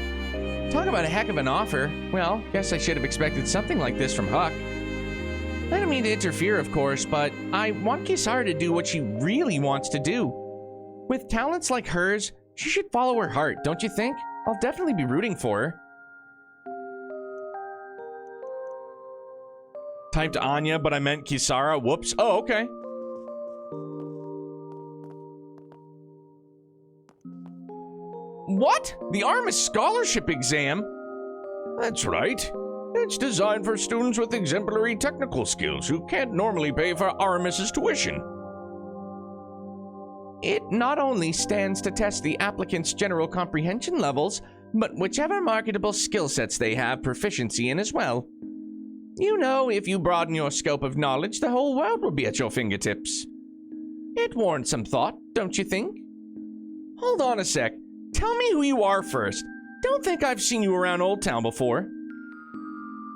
Talk about a heck of an offer. Well, guess I should have expected something like this from Huck. I don't mean to interfere, of course, but I want Kisara to do what she really wants to do. With talents like hers, she should follow her heart, don't you think? I'll definitely be rooting for her. Typed Anya, but I meant Kisara. Whoops. Oh, okay. What? The Artemis Scholarship Exam? That's right. It's designed for students with exemplary technical skills who can't normally pay for Artemis's tuition. It not only stands to test the applicant's general comprehension levels, but whichever marketable skill sets they have proficiency in as well. You know, if you broaden your scope of knowledge, the whole world will be at your fingertips. It warrants some thought, don't you think? Hold on a sec. Tell me who you are first. Don't think I've seen you around Old Town before.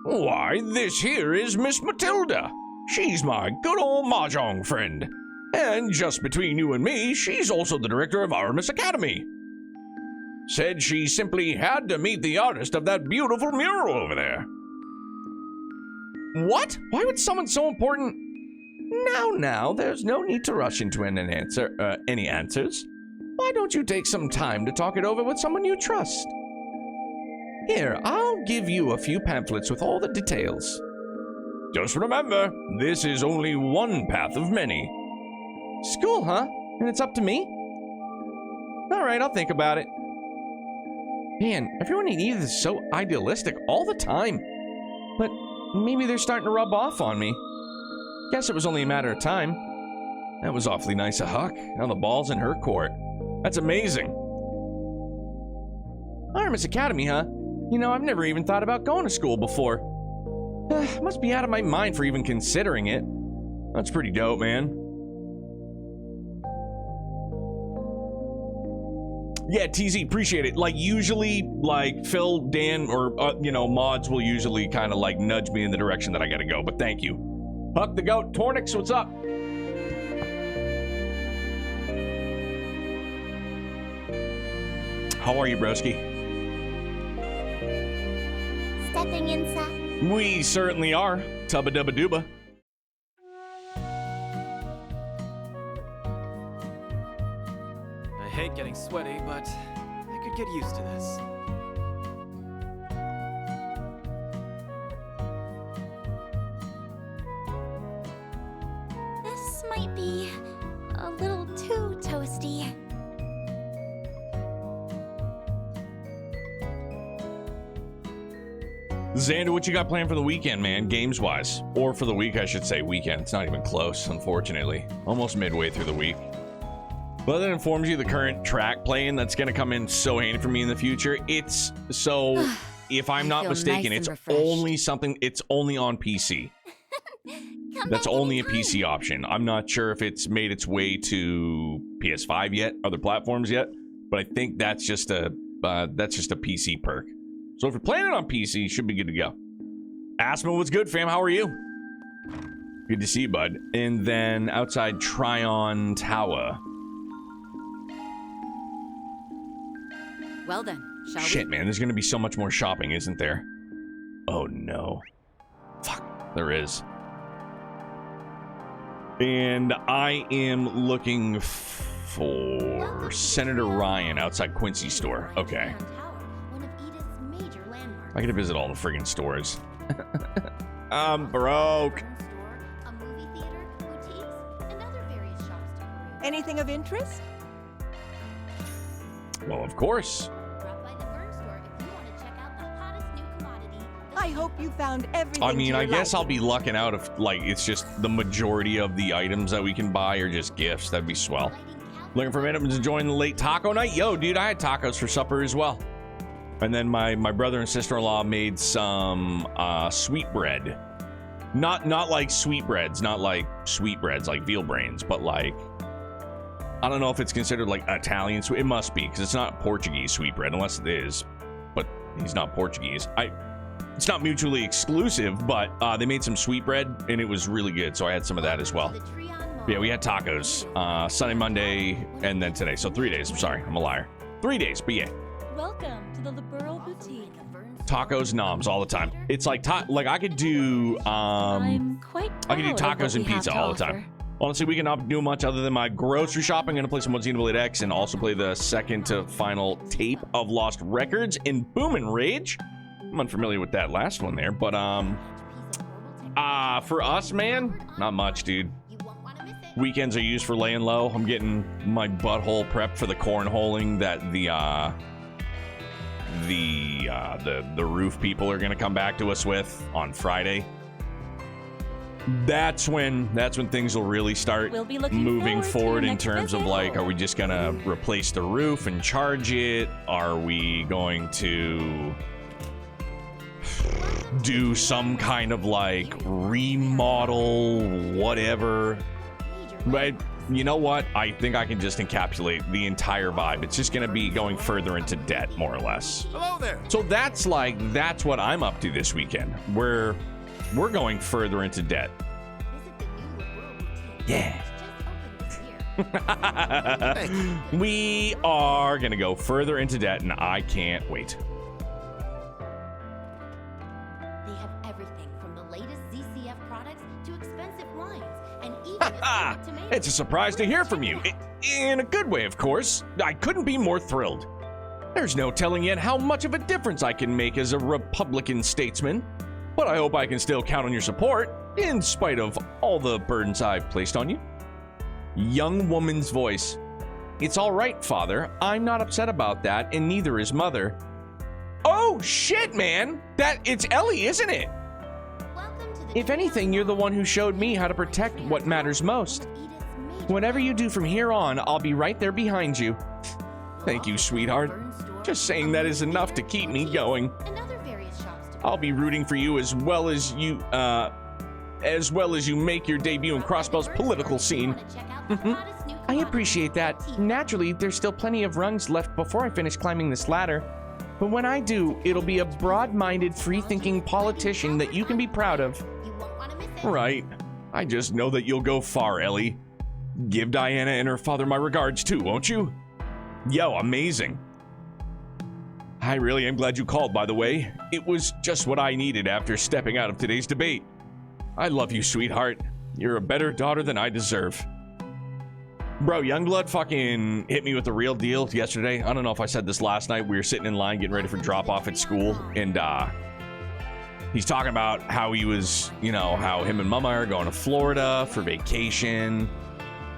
Why, this here is Miss Matilda. She's my good old mahjong friend. And just between you and me, she's also the director of Artemis Academy. Said she simply had to meet the artist of that beautiful mural over there. What? Why would someone so important... Now, there's no need to rush into any answers. Why don't you take some time to talk it over with someone you trust? Here, I'll give you a few pamphlets with all the details. Just remember, this is only one path of many. School, huh? And it's up to me? Alright, I'll think about it. Man, everyone in Edith is so idealistic all the time. But maybe they're starting to rub off on me. Guess it was only a matter of time. That was awfully nice of Huck. Now the ball's in her court. That's amazing. Artemis Academy, huh? You know, I've never even thought about going to school before. Must be out of my mind for even considering it. That's pretty dope, man. Yeah, TZ, appreciate it. Like, usually, like, Phil, Dan, or, mods will usually kind of, like, nudge me in the direction that I gotta go, but thank you. Huck the Goat, Tornix, what's up? How are you, broski? Stepping inside. We certainly are. Tubba dubba dooba. I hate getting sweaty, but I could get used to this. This might be a little too toasty. Xander, what you got planned for the weekend, man, games-wise? Or for the week, I should say. Weekend. It's not even close, unfortunately. Almost midway through the week. But that informs you the current track playing that's going to come in so handy for me in the future. It's so, if I'm not mistaken, it's only on PC. That's only a PC option. I'm not sure if it's made its way to PS5 yet, other platforms yet, but I think that's just a PC perk. So if you're playing it on PC, you should be good to go. Asma, what's good, fam? How are you? Good to see you, bud. And then outside Tryon Tower. Well then, shall we? Shit, man, there's gonna be so much more shopping, isn't there? Oh no. Fuck, there is. And I am looking for Senator Ryan outside Quincy's store. Okay. I gotta visit all the friggin' stores. I'm broke. Anything of interest? Well, of course. I hope you found everything. I mean, I guess I'll be lucking out if, like, it's just the majority of the items that we can buy are just gifts. That'd be swell. Looking for items to join the late taco night? Yo, dude, I had tacos for supper as well. And then my brother and sister-in-law made some sweetbread. Not like sweetbreads, not like sweetbreads like veal brains, but like, I don't know if it's considered like Italian sweet. It must be, because it's not Portuguese sweetbread, unless it is. But he's not Portuguese. It's not mutually exclusive, but they made some sweetbread, and it was really good, so I had some of that as well. Yeah, we had tacos Sunday, Monday, and then today. So 3 days. I'm sorry, I'm a liar. 3 days, but yeah. Welcome to the Liberal Boutique. Tacos, noms all the time. It's like I could do I could do tacos and pizza all the time. Honestly, we cannot do much other than my grocery shopping. I'm gonna play some more Xenoblade X and also play the second to final tape of Lost Records in Boom and Rage. I'm unfamiliar with that last one there, but for us, man, not much, dude. Weekends are used for laying low. I'm getting my butthole prepped for the cornholing that the roof people are gonna come back to us with on Friday. That's when things will really start moving forward in terms of like, are we just gonna replace the roof and charge it? Are we going to do some kind of like remodel, whatever? But you know what? I think I can just encapsulate the entire vibe. It's just gonna be going further into debt, more or less. Hello there. So that's what I'm up to this weekend. We're going further into debt. Yeah. We are gonna go further into debt, and I can't wait. They have everything from the latest ZCF products to expensive wines, and even It's a surprise to hear from you. In a good way, of course. I couldn't be more thrilled. There's no telling yet how much of a difference I can make as a Republican statesman, but I hope I can still count on your support, in spite of all the burdens I've placed on you. Young woman's voice. It's all right, Father. I'm not upset about that, and neither is Mother. Oh, shit, man. It's Ellie, isn't it? If anything, you're the one who showed me how to protect what matters most. Whatever you do from here on, I'll be right there behind you. Thank you, sweetheart. Just saying that is enough to keep me going. I'll be rooting for you as well as you make your debut in Crossbell's political scene. I appreciate that. Naturally, there's still plenty of rungs left before I finish climbing this ladder. But when I do, it'll be a broad-minded, free-thinking politician that you can be proud of. Right. I just know that you'll go far, Ellie. Give Diana and her father my regards too, won't you? Yo, amazing. I really am glad you called, by the way. It was just what I needed after stepping out of today's debate. I love you, sweetheart. You're a better daughter than I deserve. Bro, Youngblood fucking hit me with the real deal yesterday. I don't know if I said this last night. We were sitting in line getting ready for drop-off at school, and he's talking about how he was, how him and Mama are going to Florida for vacation.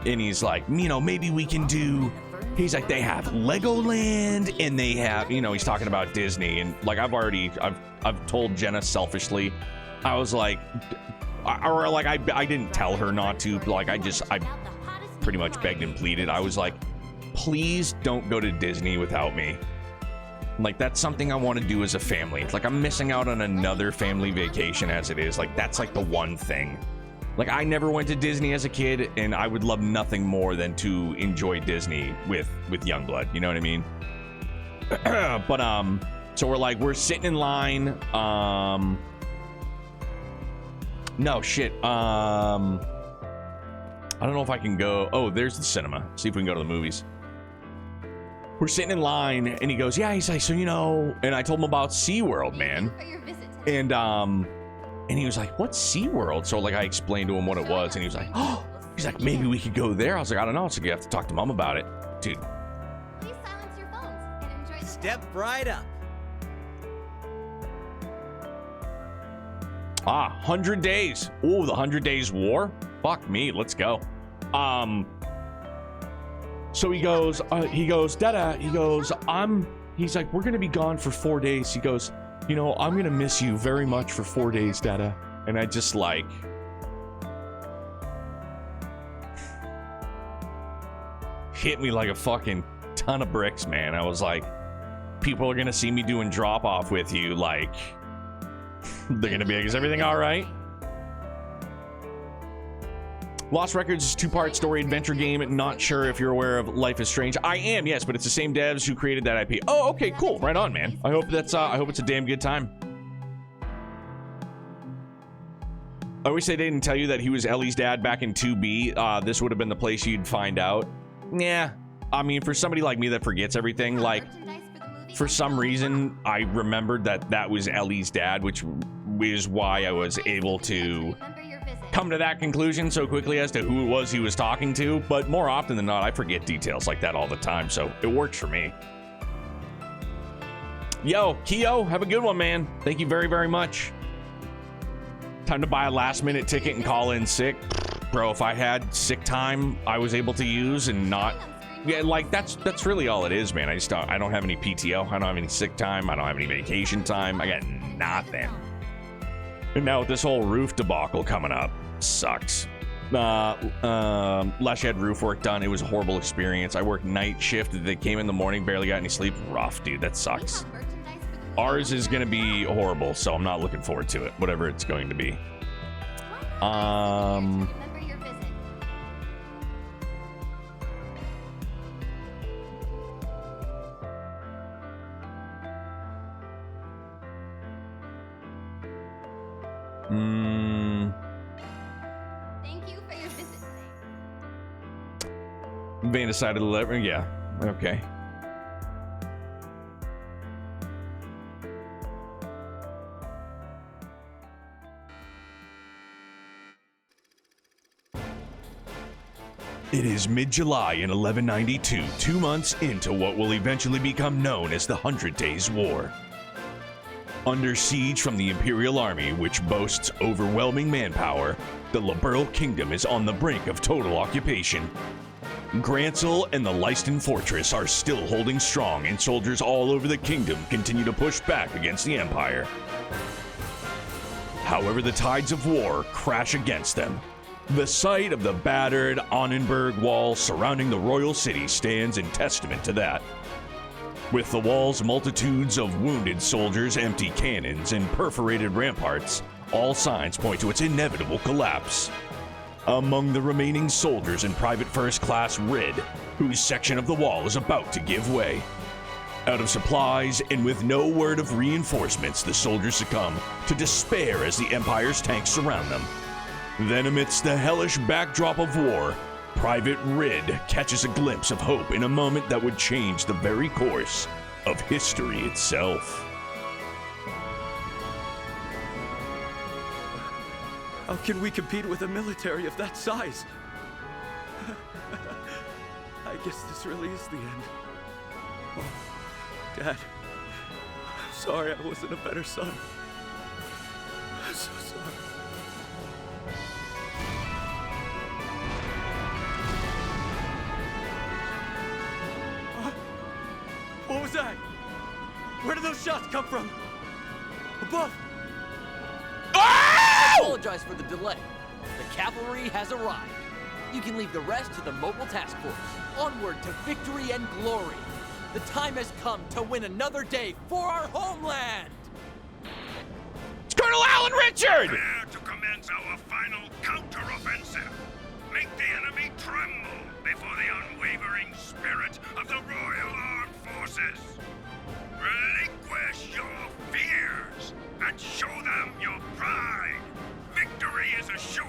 And he's like, maybe we can do... He's like, they have Legoland, and they have, he's talking about Disney. And like, I've told Jenna selfishly, I was like, I didn't tell her not to, but like, I pretty much begged and pleaded. I was like, please don't go to Disney without me. Like, that's something I want to do as a family. It's like, I'm missing out on another family vacation as it is. Like, that's like the one thing. Like, I never went to Disney as a kid, and I would love nothing more than to enjoy Disney with Youngblood. You know what I mean? But, so we're sitting in line. No, shit. I don't know if I can go. Oh, there's the cinema. See if we can go to the movies. We're sitting in line, and he goes, yeah, he's like, so, and I told him about SeaWorld, man. And he was like, what's SeaWorld? So, like, I explained to him what it was, and he was like, oh, he's like, maybe we could go there. I was like, I don't know. So you have to talk to Mom about it. Dude. Please silence your phones and enjoy the Step right up. 100 days. Ooh, the 100 Days War? Fuck me. Let's go. So he goes, Dada, he's like, we're going to be gone for 4 days. He goes, I'm going to miss you very much for 4 days, Dada. And I just like... hit me like a fucking ton of bricks, man. I was like, people are gonna see me doing drop off with you, like they're gonna be like, is everything all right? Lost Records is a two-part story adventure game. Not sure if you're aware of Life is Strange. I am, yes, but it's the same devs who created that IP. Oh, okay, cool. Right on, man. I hope that's I hope it's a damn good time. I wish they didn't tell you that he was Ellie's dad back in 2B. This would have been the place you'd find out. Yeah, I mean, for somebody like me that forgets everything, like, for some reason, I remembered that that was Ellie's dad, which is why I was able to come to that conclusion so quickly as to who it was he was talking to. But more often than not, I forget details like that all the time, so it works for me. Yo, Keo, have a good one, man. Thank you very, very much. Time to buy a last-minute ticket and call in sick. Bro, if I had sick time I was able to use and not... Yeah, like, that's really all it is, man. I don't have any PTO. I don't have any sick time. I don't have any vacation time. I got nothing. And now with this whole roof debacle coming up, sucks. Last year I had roof work done. It was a horrible experience. I worked night shift. They came in the morning, barely got any sleep. Rough, dude. That sucks. Ours is going to be horrible, so I'm not looking forward to it, whatever it's going to be. Thank you for your visit. Van decided to let me, yeah, okay. It is mid-July in 1192, 2 months into what will eventually become known as the 100 Days War. Under siege from the Imperial Army, which boasts overwhelming manpower, the Liberl Kingdom is on the brink of total occupation. Granzel and the Leisten Fortress are still holding strong, and soldiers all over the kingdom continue to push back against the Empire. However, the tides of war crash against them. The sight of the battered Annenberg Wall surrounding the royal city stands in testament to that. With the wall's multitudes of wounded soldiers, empty cannons, and perforated ramparts, all signs point to its inevitable collapse. Among the remaining soldiers in Private First Class Red, whose section of the wall is about to give way. Out of supplies and with no word of reinforcements, the soldiers succumb to despair as the Empire's tanks surround them. Then amidst the hellish backdrop of war, Private Red catches a glimpse of hope in a moment that would change the very course of history itself. How can we compete with a military of that size? I guess this really is the end. Oh, Dad, I'm sorry I wasn't a better son. I'm so sorry. What was that? Where did those shots come from? Above! I apologize for the delay. The cavalry has arrived. You can leave the rest to the mobile task force. Onward to victory and glory. The time has come to win another day for our homeland! It's Colonel Alan Richard! Prepare to commence our final counter-offensive. Make the enemy tremble before the unwavering spirit of the Royal Armed Forces. Relinquish your fears and show them your pride. Victory is assured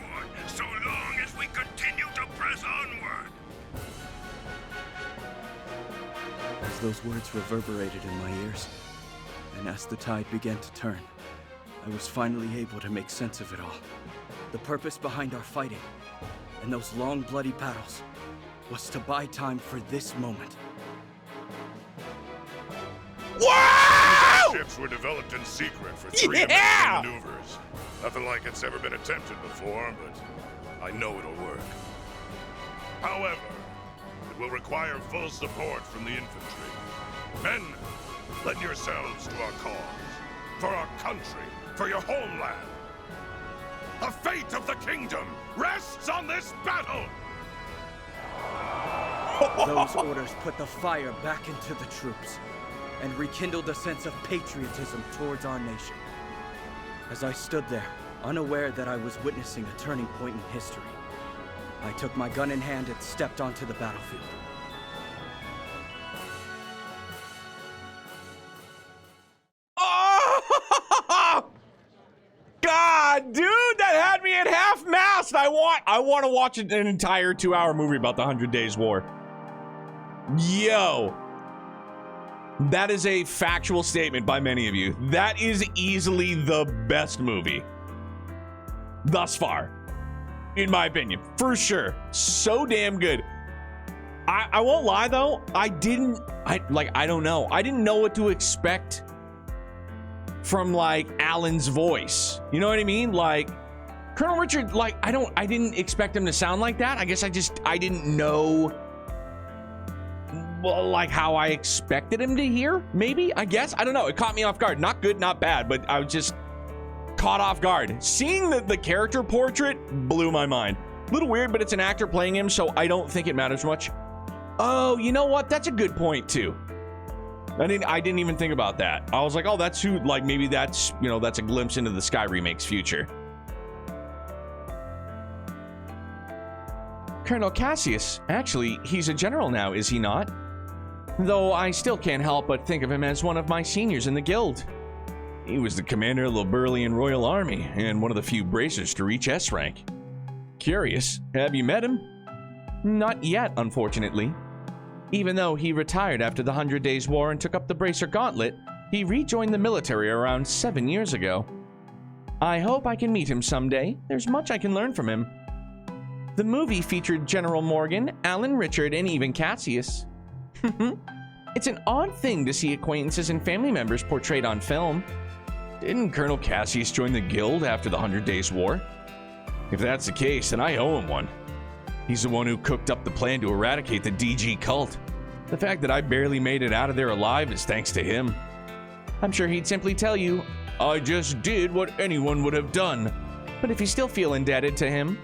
so long as we continue to press onward. As those words reverberated in my ears, and as the tide began to turn, I was finally able to make sense of it all. The purpose behind our fighting, and those long bloody battles, was to buy time for this moment. Wow! Ships were developed in secret for 3 amazing maneuvers. Nothing like it's ever been attempted before, but I know it'll work. However, it will require full support from the infantry. Men, lend yourselves to our cause. For our country, for your homeland. The fate of the kingdom rests on this battle! Those orders put the fire back into the troops. and rekindled a sense of patriotism towards our nation. As I stood there, unaware that I was witnessing a turning point in history, I took my gun in hand and stepped onto the battlefield. God, dude, that had me at half-mast. I want to watch an entire 2-hour movie about the 100 Days War. Yo. That is a factual statement by many of you. That is easily the best movie thus far, in my opinion, for sure. So damn good. I won't lie though, I don't know. I didn't know what to expect from like Alan's voice. You know what I mean? Like Colonel Richard, like I didn't expect him to sound like that. I guess I didn't know like how I expected him to hear, maybe, I guess. I don't know. It caught me off guard. Not good, not bad, but I was just caught off guard. Seeing the character portrait blew my mind. A little weird, but it's an actor playing him, so I don't think it matters much. Oh, you know what? That's a good point too. I didn't even think about that. I was like, oh, that's who, like maybe that's, you know, that's a glimpse into the Sky remake's future. Colonel Cassius, actually, he's a general now, is he not? Though I still can't help but think of him as one of my seniors in the guild. He was the commander of the Burleyan Royal Army and one of the few bracers to reach S rank. Curious, have you met him? Not yet, unfortunately. Even though he retired after the 100 Days War and took up the Bracer Gauntlet, he rejoined the military around 7 years ago. I hope I can meet him someday. There's much I can learn from him. The movie featured General Morgan, Alan Richard, and even Cassius. It's an odd thing to see acquaintances and family members portrayed on film. Didn't Colonel Cassius join the guild after the 100 Days War? If that's the case, then I owe him one. He's the one who cooked up the plan to eradicate the DG cult. The fact that I barely made it out of there alive is thanks to him. I'm sure he'd simply tell you, I just did what anyone would have done. But if you still feel indebted to him,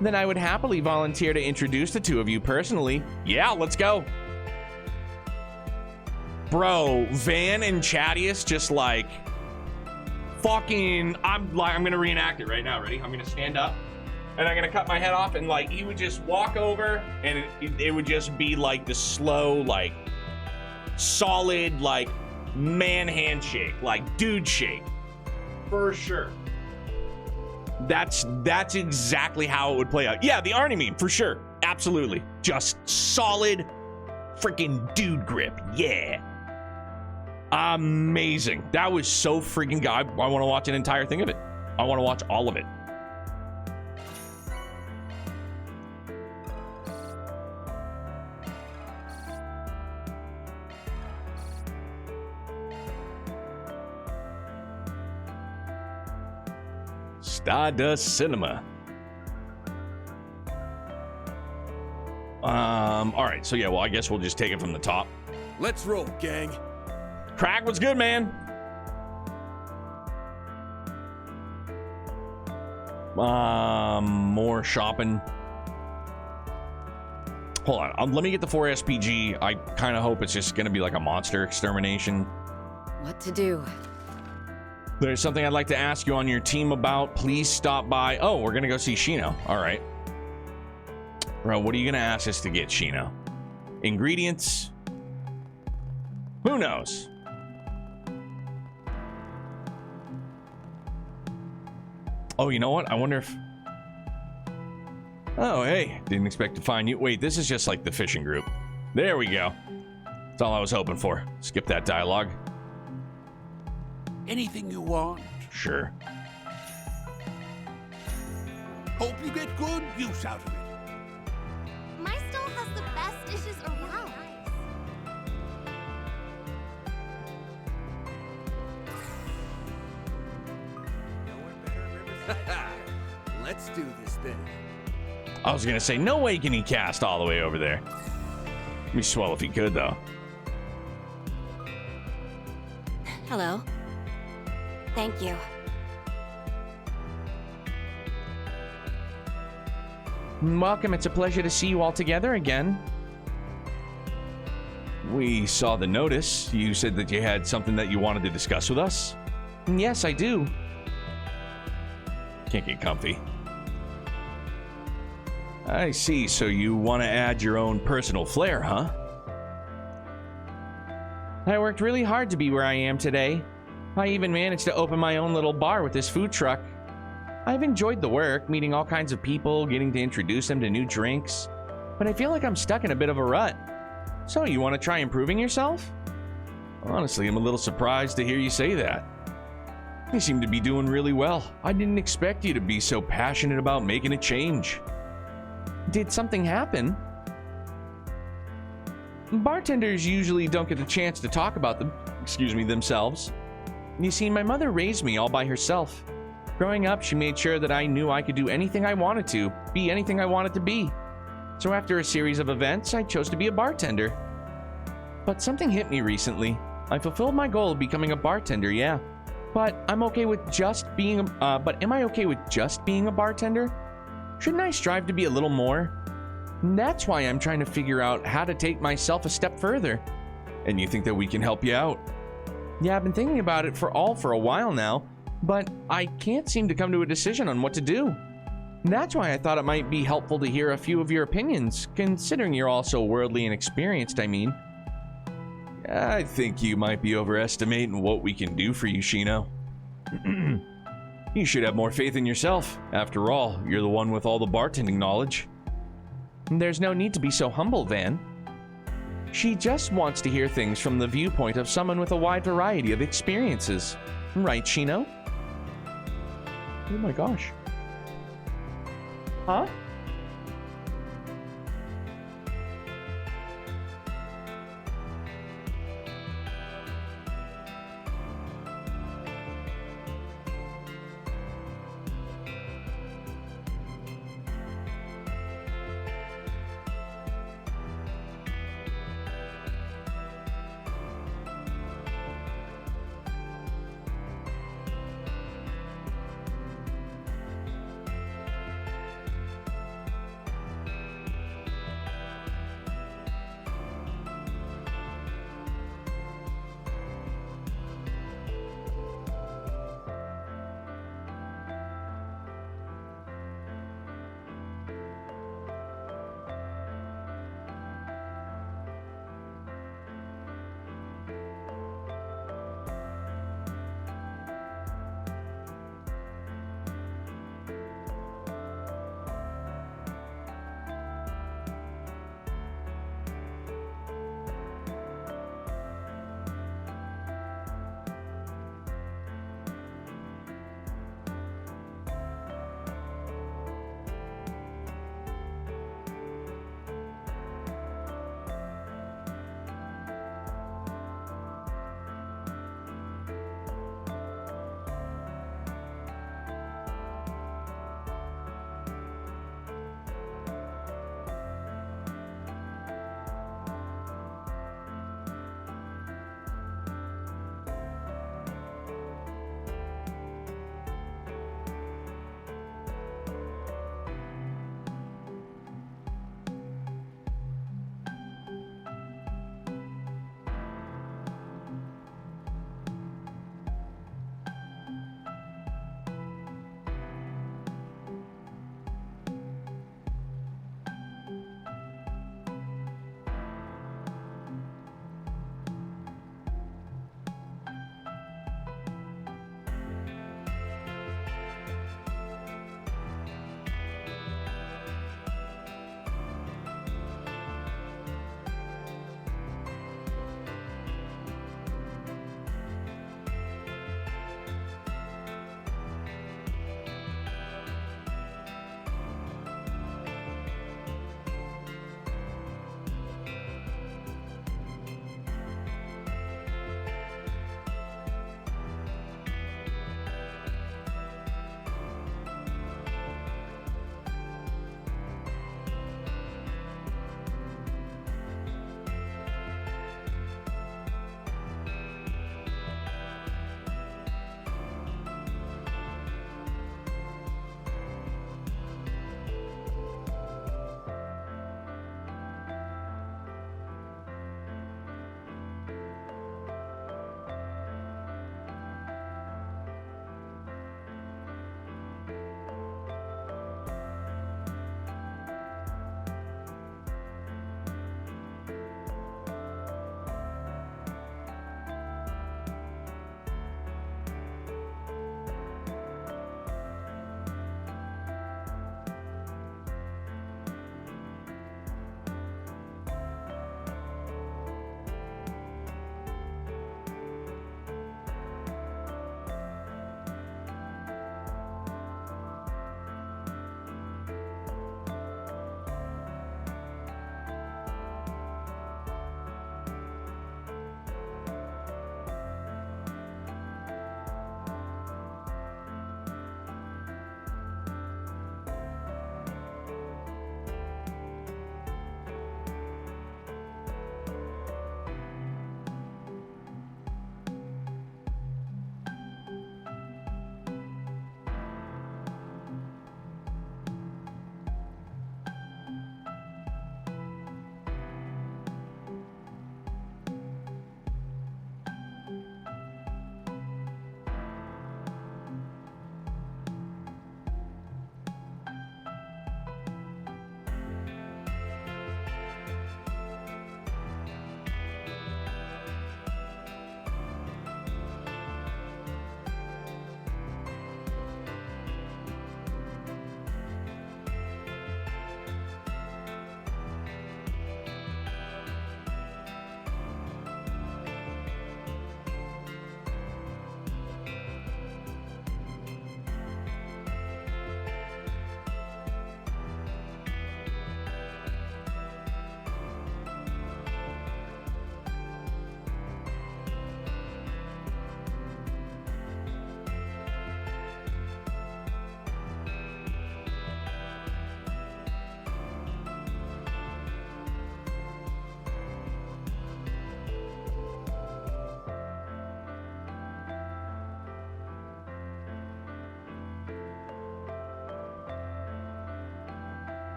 then I would happily volunteer to introduce the two of you personally. Yeah, let's go. Bro, Van and Chadius just like fucking, I'm gonna reenact it right now. Ready? I'm gonna stand up and I'm gonna cut my head off, and like he would just walk over and it would just be like the slow, like solid, like man handshake, like dude shake, for sure. That's exactly how it would play out. Yeah, the Arnie meme, for sure. Absolutely. Just solid freaking dude grip. Yeah. Amazing. That was so freaking good. I want to watch an entire thing of it. I want to watch all of it. Stardust Cinema. All right, so yeah, well, I guess we'll just take it from the top. Let's roll, gang. Crack, what's good, man? More shopping. Hold on, let me get the 4 SPG. I kind of hope it's just gonna be like a monster extermination. What to do? There's something I'd like to ask you on your team about. Please stop by. Oh, we're gonna go see Shino. All right. Bro, what are you gonna ask us to get, Shino? Ingredients? Who knows? Oh, you know what? I wonder if... Oh, hey. Didn't expect to find you. Wait, this is just like the fishing group. There we go. That's all I was hoping for. Skip that dialogue. Anything you want? Sure. Hope you get good use out of it. My stall has the best dishes around. Let's do this thing. I was gonna say, no way can he cast all the way over there. It'd be swell if he could, though. Hello. Thank you. Welcome, it's a pleasure to see you all together again. We saw the notice. You said that you had something that you wanted to discuss with us. Yes, I do. Can't get comfy. I see, so you want to add your own personal flair, huh? I worked really hard to be where I am today. I even managed to open my own little bar with this food truck. I've enjoyed the work, meeting all kinds of people, getting to introduce them to new drinks, but I feel like I'm stuck in a bit of a rut. So, you want to try improving yourself? Honestly, I'm a little surprised to hear you say that. You seem to be doing really well. I didn't expect you to be so passionate about making a change. Did something happen? Bartenders usually don't get the chance to talk about themselves. You see, my mother raised me all by herself. Growing up, she made sure that I knew I could do anything I wanted to, be anything I wanted to be. So after a series of events, I chose to be a bartender. But something hit me recently. I fulfilled my goal of becoming a bartender, yeah. But am I okay with just being a bartender? Shouldn't I strive to be a little more? That's why I'm trying to figure out how to take myself a step further. And you think that we can help you out? Yeah, I've been thinking about it for a while now, but I can't seem to come to a decision on what to do. That's why I thought it might be helpful to hear a few of your opinions, considering you're all so worldly and experienced, I mean. I think you might be overestimating what we can do for you, Shino. You should have more faith in yourself. After all, you're the one with all the bartending knowledge. There's no need to be so humble, Van. She just wants to hear things from the viewpoint of someone with a wide variety of experiences. Right, Shino? Oh my gosh. Huh?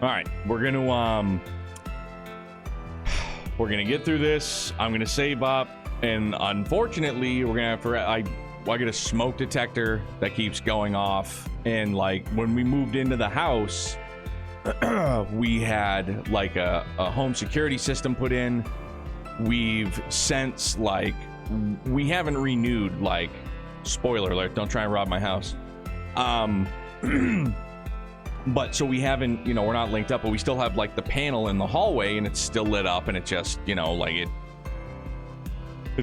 right, we're gonna get through this. I'm gonna save up, and unfortunately, we're gonna have to. I get a smoke detector that keeps going off, and like when we moved into the house, we had like a home security system put in. We've since like we haven't renewed, like, spoiler alert, don't try and rob my house. But so we haven't, you know, we're not linked up, but we still have like the panel in the hallway and it's still lit up, and it just, you know, like it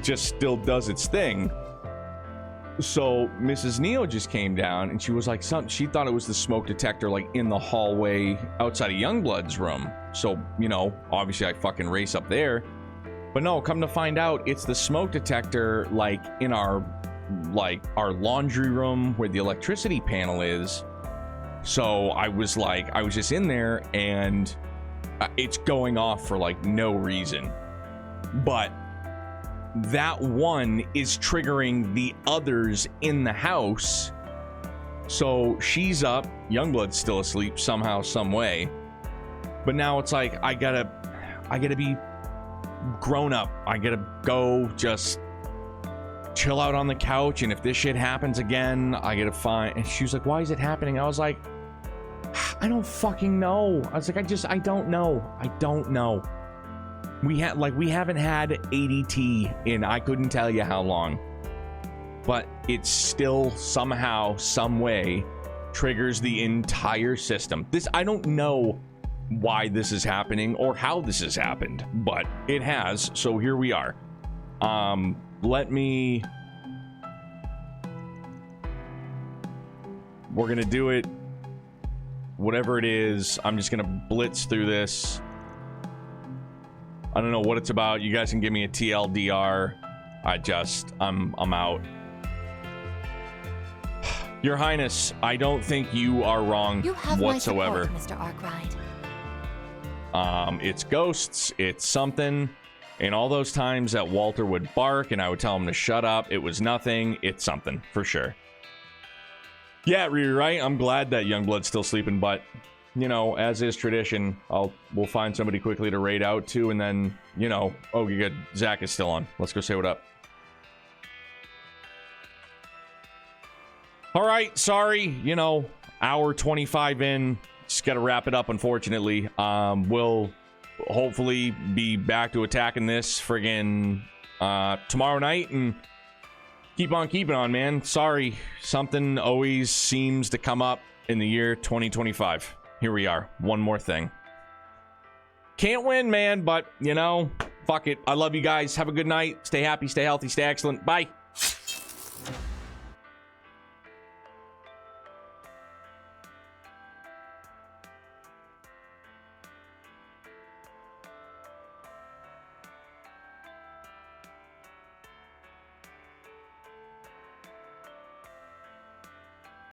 just still does its thing. So Mrs. Neo just came down and she was like, she thought it was the smoke detector like in the hallway outside of Youngblood's room. So, you know, obviously I fucking race up there. But no, come to find out, it's the smoke detector like in our laundry room where the electricity panel is. So I was just in there, and it's going off for like no reason. But that one is triggering the others in the house. So she's up, Youngblood's still asleep somehow, some way. But now it's like I gotta be grown up. I gotta go just chill out on the couch, and if this shit happens again, I gotta find. And she was like, why is it happening? I was like, I don't fucking know. I was like, I don't know. We haven't had ADT in I couldn't tell you how long. But it still somehow, some way triggers the entire system. I don't know why this is happening or how this has happened, but it has. So here we are. We're gonna do it. Whatever it is, I'm just gonna blitz through this. I don't know what it's about. You guys can give me a TLDR. I'm out. Your Highness, I don't think you are wrong You have whatsoever. my support, Mr. Arkwright. It's ghosts, it's something. And all those times that Walter would bark and I would tell him to shut up, it was nothing. It's something, for sure. Yeah, Riri, right? I'm glad that Youngblood's still sleeping, but, you know, as is tradition, we'll find somebody quickly to raid out to, and then, you know, oh, you good. Zach is still on. Let's go say what up. All right, sorry, you know, hour 25 in. Just got to wrap it up, unfortunately. We'll hopefully be back to attacking this friggin' tomorrow night, and keep on keeping on, man. Sorry, something always seems to come up in the year 2025. Here we are. One more thing. Can't win, man, but, you know, fuck it. I love you guys. Have a good night. Stay happy, stay healthy, stay excellent. Bye.